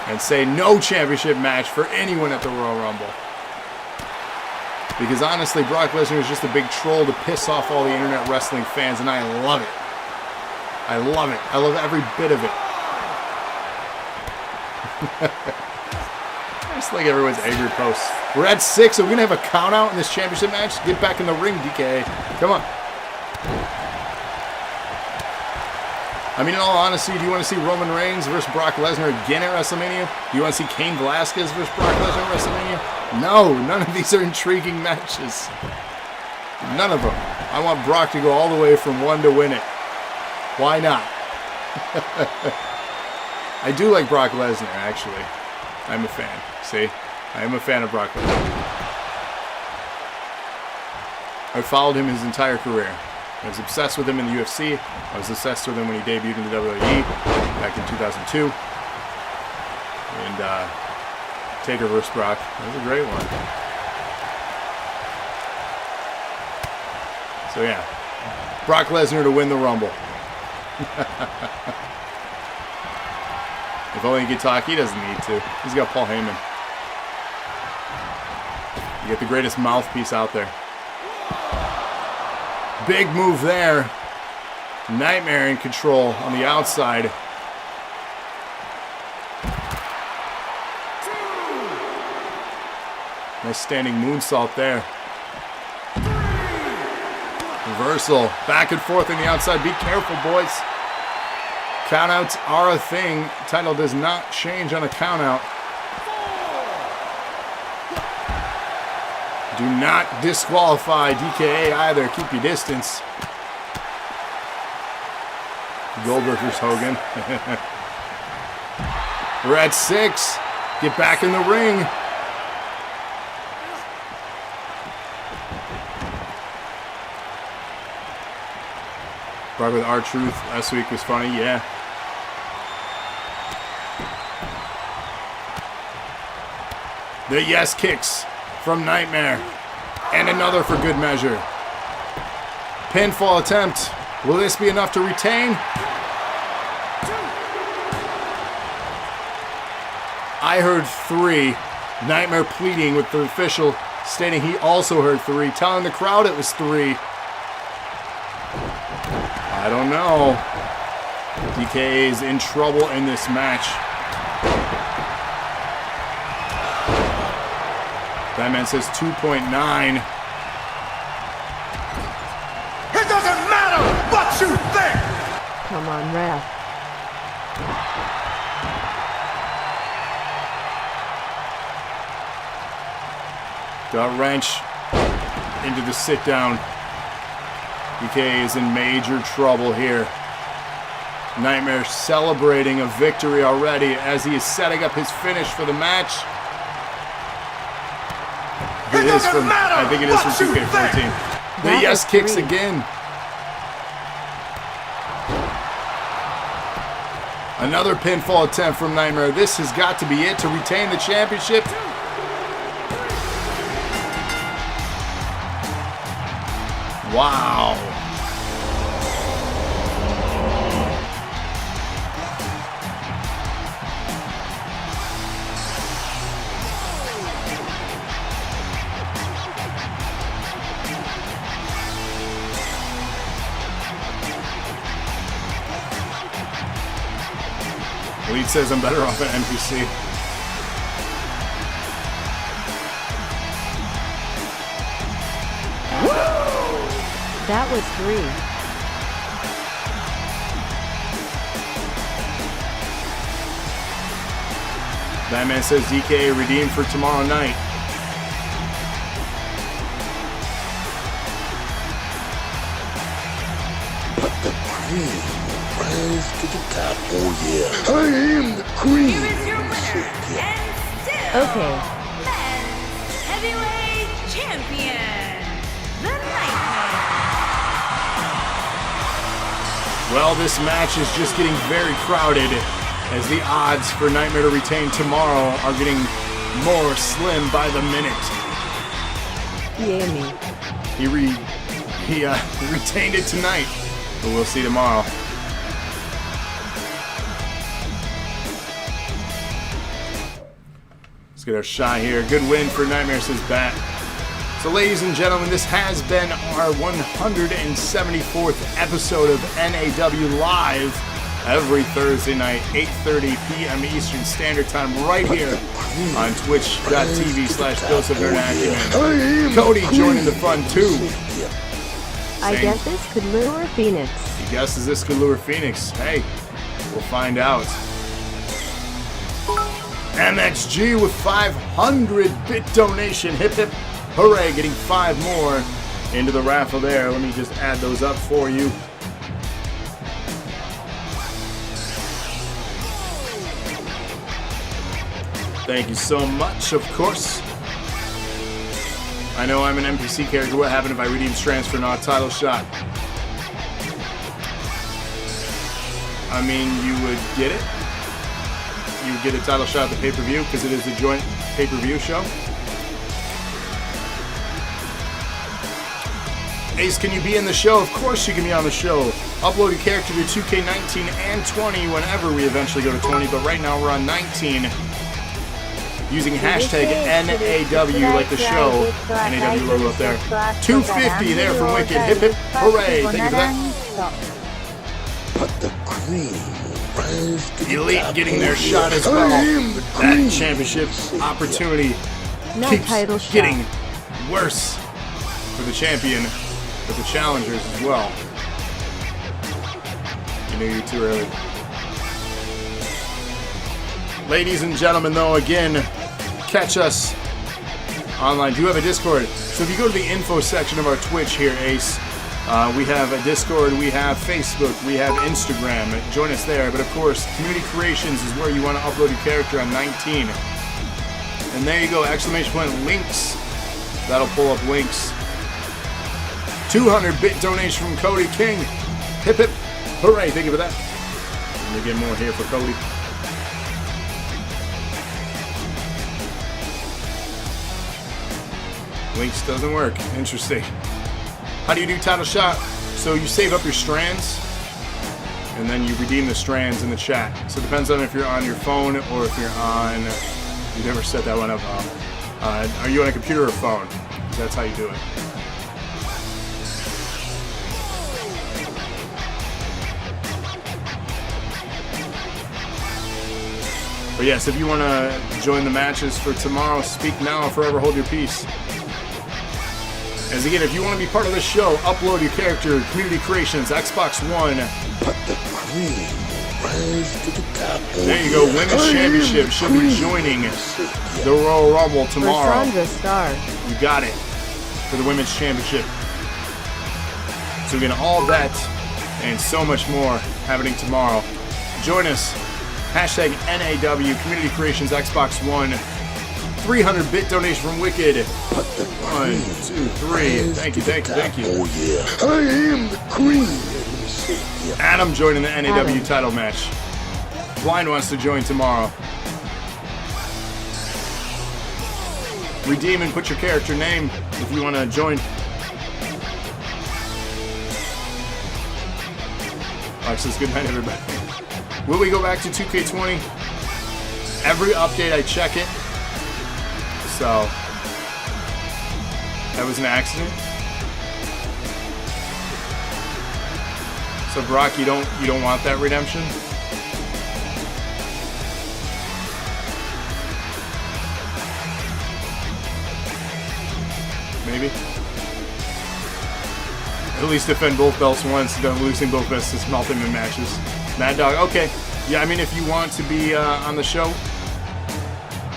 And say no championship match for anyone at the Royal Rumble. Because honestly, Brock Lesnar is just a big troll to piss off all the internet wrestling fans, and I love it. I love it. I love every bit of it. I just like everyone's angry posts. We're at 6. Are we going to have a count out in this championship match? Get back in the ring, DK. Come on. I mean, in all honesty, do you want to see Roman Reigns versus Brock Lesnar again at WrestleMania? Do you want to see Cain Velasquez versus Brock Lesnar at WrestleMania? No, none of these are intriguing matches. None of them. I want Brock to go all the way from 1 to win it. Why not? I do like Brock Lesnar, actually. I'm a fan. See? I am a fan of Brock Lesnar. I followed him his entire career. I was obsessed with him in the UFC. I was obsessed with him when he debuted in the WWE back in 2002. And Taker vs. Brock. That was a great one. So yeah. Brock Lesnar to win the Rumble. If only he could talk, he doesn't need to. He's got Paul Heyman. You get the greatest mouthpiece out there. Big move there. Nightmare in control on the outside. Nice standing moonsault there. Reversal. Back and forth on the outside. Be careful, boys. Countouts are a thing. Title does not change on a countout. Do not disqualify DKA either. Keep your distance. Goldberg versus Hogan. We're at 6. Get back in the ring. Brock with R-Truth last week was funny, yeah. The yes kicks from Nightmare. And another for good measure. Pinfall attempt. Will this be enough to retain? I heard 3. Nightmare pleading with the official, stating he also heard 3, telling the crowd it was 3. I don't know. DK is in trouble in this match. That man says 2.9. It doesn't matter what you think! Come on, ref. Got wrench into the sit down. DK is in major trouble here. Nightmare celebrating a victory already as he is setting up his finish for the match. It is from, I think it is from 2K14. The yes kicks again. Another pinfall attempt from Nightmare. This has got to be it to retain the championship. Wow. Lead says I'm better off at NPC. That was 3. That man says DK redeemed for tomorrow night. But the cream rise to the top. Oh yeah, I am the cream. Here is your winner, and still Okay. men's heavyweight champion, the Nightmare. Well, this match is just getting very crowded as the odds for Nightmare to retain tomorrow are getting more slim by the minute. Yummy. He retained it tonight, but we'll see tomorrow. Let's get our shot here. Good win for Nightmare, says Bat. So ladies and gentlemen, this has been our 174th episode of NAW Live every Thursday night, 8:30 p.m. Eastern Standard Time, right here on twitch.tv/DoseOfNerdAcumen. Cody joining the fun too. I guess this could lure Phoenix. He guesses this could lure Phoenix. Hey, we'll find out. MXG with 500-bit donation. Hip hip hooray, getting 5 more into the raffle there. Let me just add those up for you. Thank you so much, of course. I know I'm an NPC character. What happened if I redeem strands for not a title shot? I mean, you would get it. You would get a title shot at the pay-per-view because it is a joint pay-per-view show. Ace, can you be in the show? Of course you can be on the show. Upload your character to 2K19 and 20 whenever we eventually go to 20, but right now we're on 19. Using hashtag NAW like the show. NAW logo up there. 250 there from Wicked. Hip hip hooray. Thank you for that. But the cream rise to the Elite top. getting their Oh, shot yeah. as well. I am the That cream. championship opportunity No keeps title shot. getting worse for the champion, but the challengers as well. You knew you were too early. Ladies and gentlemen, though, again, catch us online. Do you have a Discord? So if you go to the info section of our Twitch here, Ace, we have a Discord, we have Facebook, we have Instagram. Join us there. But of course, Community Creations is where you want to upload your character on 19. And there you go, exclamation point links. That'll pull up links. 200-bit donation from Cody King. Hip hip hooray, thank you for that. Let me get more here for Cody. Links doesn't work. Interesting. How do you do title shot? So you save up your strands, and then you redeem the strands in the chat. So it depends on if you're on your phone or if you're on, you never set that one up, are you on a computer or phone? That's how you do it. But yes, if you want to join the matches for tomorrow, speak now or forever hold your peace. As again, if you want to be part of this show, upload your character, Community Creations, Xbox One. But the queen rise to the top. There you go, Women's Championship should be joining the Royal Rumble tomorrow. Sandra Star. You got it, for the Women's Championship. So again, all that and so much more happening tomorrow. Join us. Hashtag NAW, Community Creations, Xbox One. 300-bit donation from Wicked. 1, 2, 3. Thank you, thank you, thank you. Oh yeah, I am the queen. Adam joining the NAW title match. Blind wants to join tomorrow. Redeem and put your character name if you want to join. Alright, says good night, everybody. Will we go back to 2K20? Every update I check it. So that was an accident. So Brock, you don't want that redemption? Maybe. At least defend both belts once, then losing both belts in ultimate matches. Mad Dog, okay. Yeah, I mean, if you want to be on the show,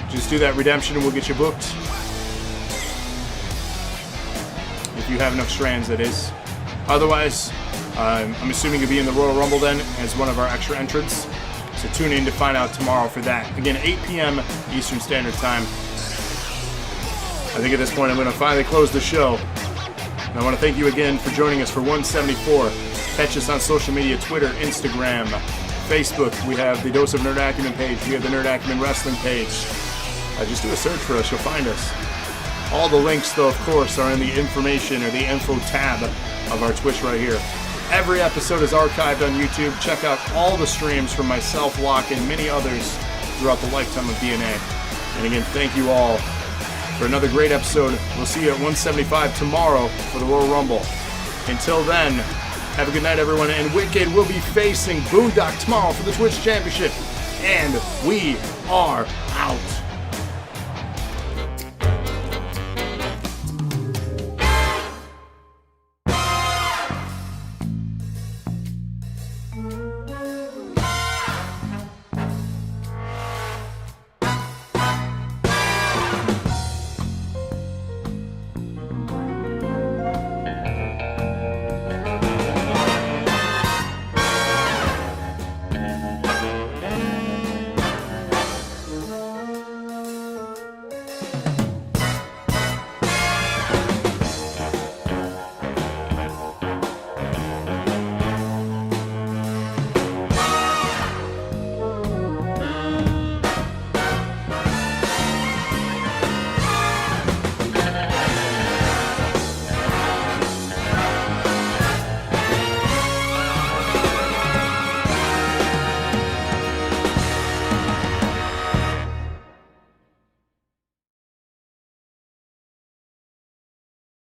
just do that redemption and we'll get you booked. If you have enough strands, that is. Otherwise, I'm assuming you'll be in the Royal Rumble then as one of our extra entrants. So tune in to find out tomorrow for that. Again, 8 p.m. Eastern Standard Time. I think at this point I'm going to finally close the show. And I want to thank you again for joining us for 174. Catch us on social media, Twitter, Instagram, Facebook. We have the Dose of Nerd Acumen page. We have the Nerd Acumen Wrestling page. Just do a search for us. You'll find us. All the links, though, of course, are in the information or the info tab of our Twitch right here. Every episode is archived on YouTube. Check out all the streams from myself, Locke, and many others throughout the lifetime of DNA. And again, thank you all for another great episode. We'll see you at 175 tomorrow for the Royal Rumble. Until then, have a good night, everyone. And Wicked will be facing Boondock tomorrow for the Twitch Championship. And we are out.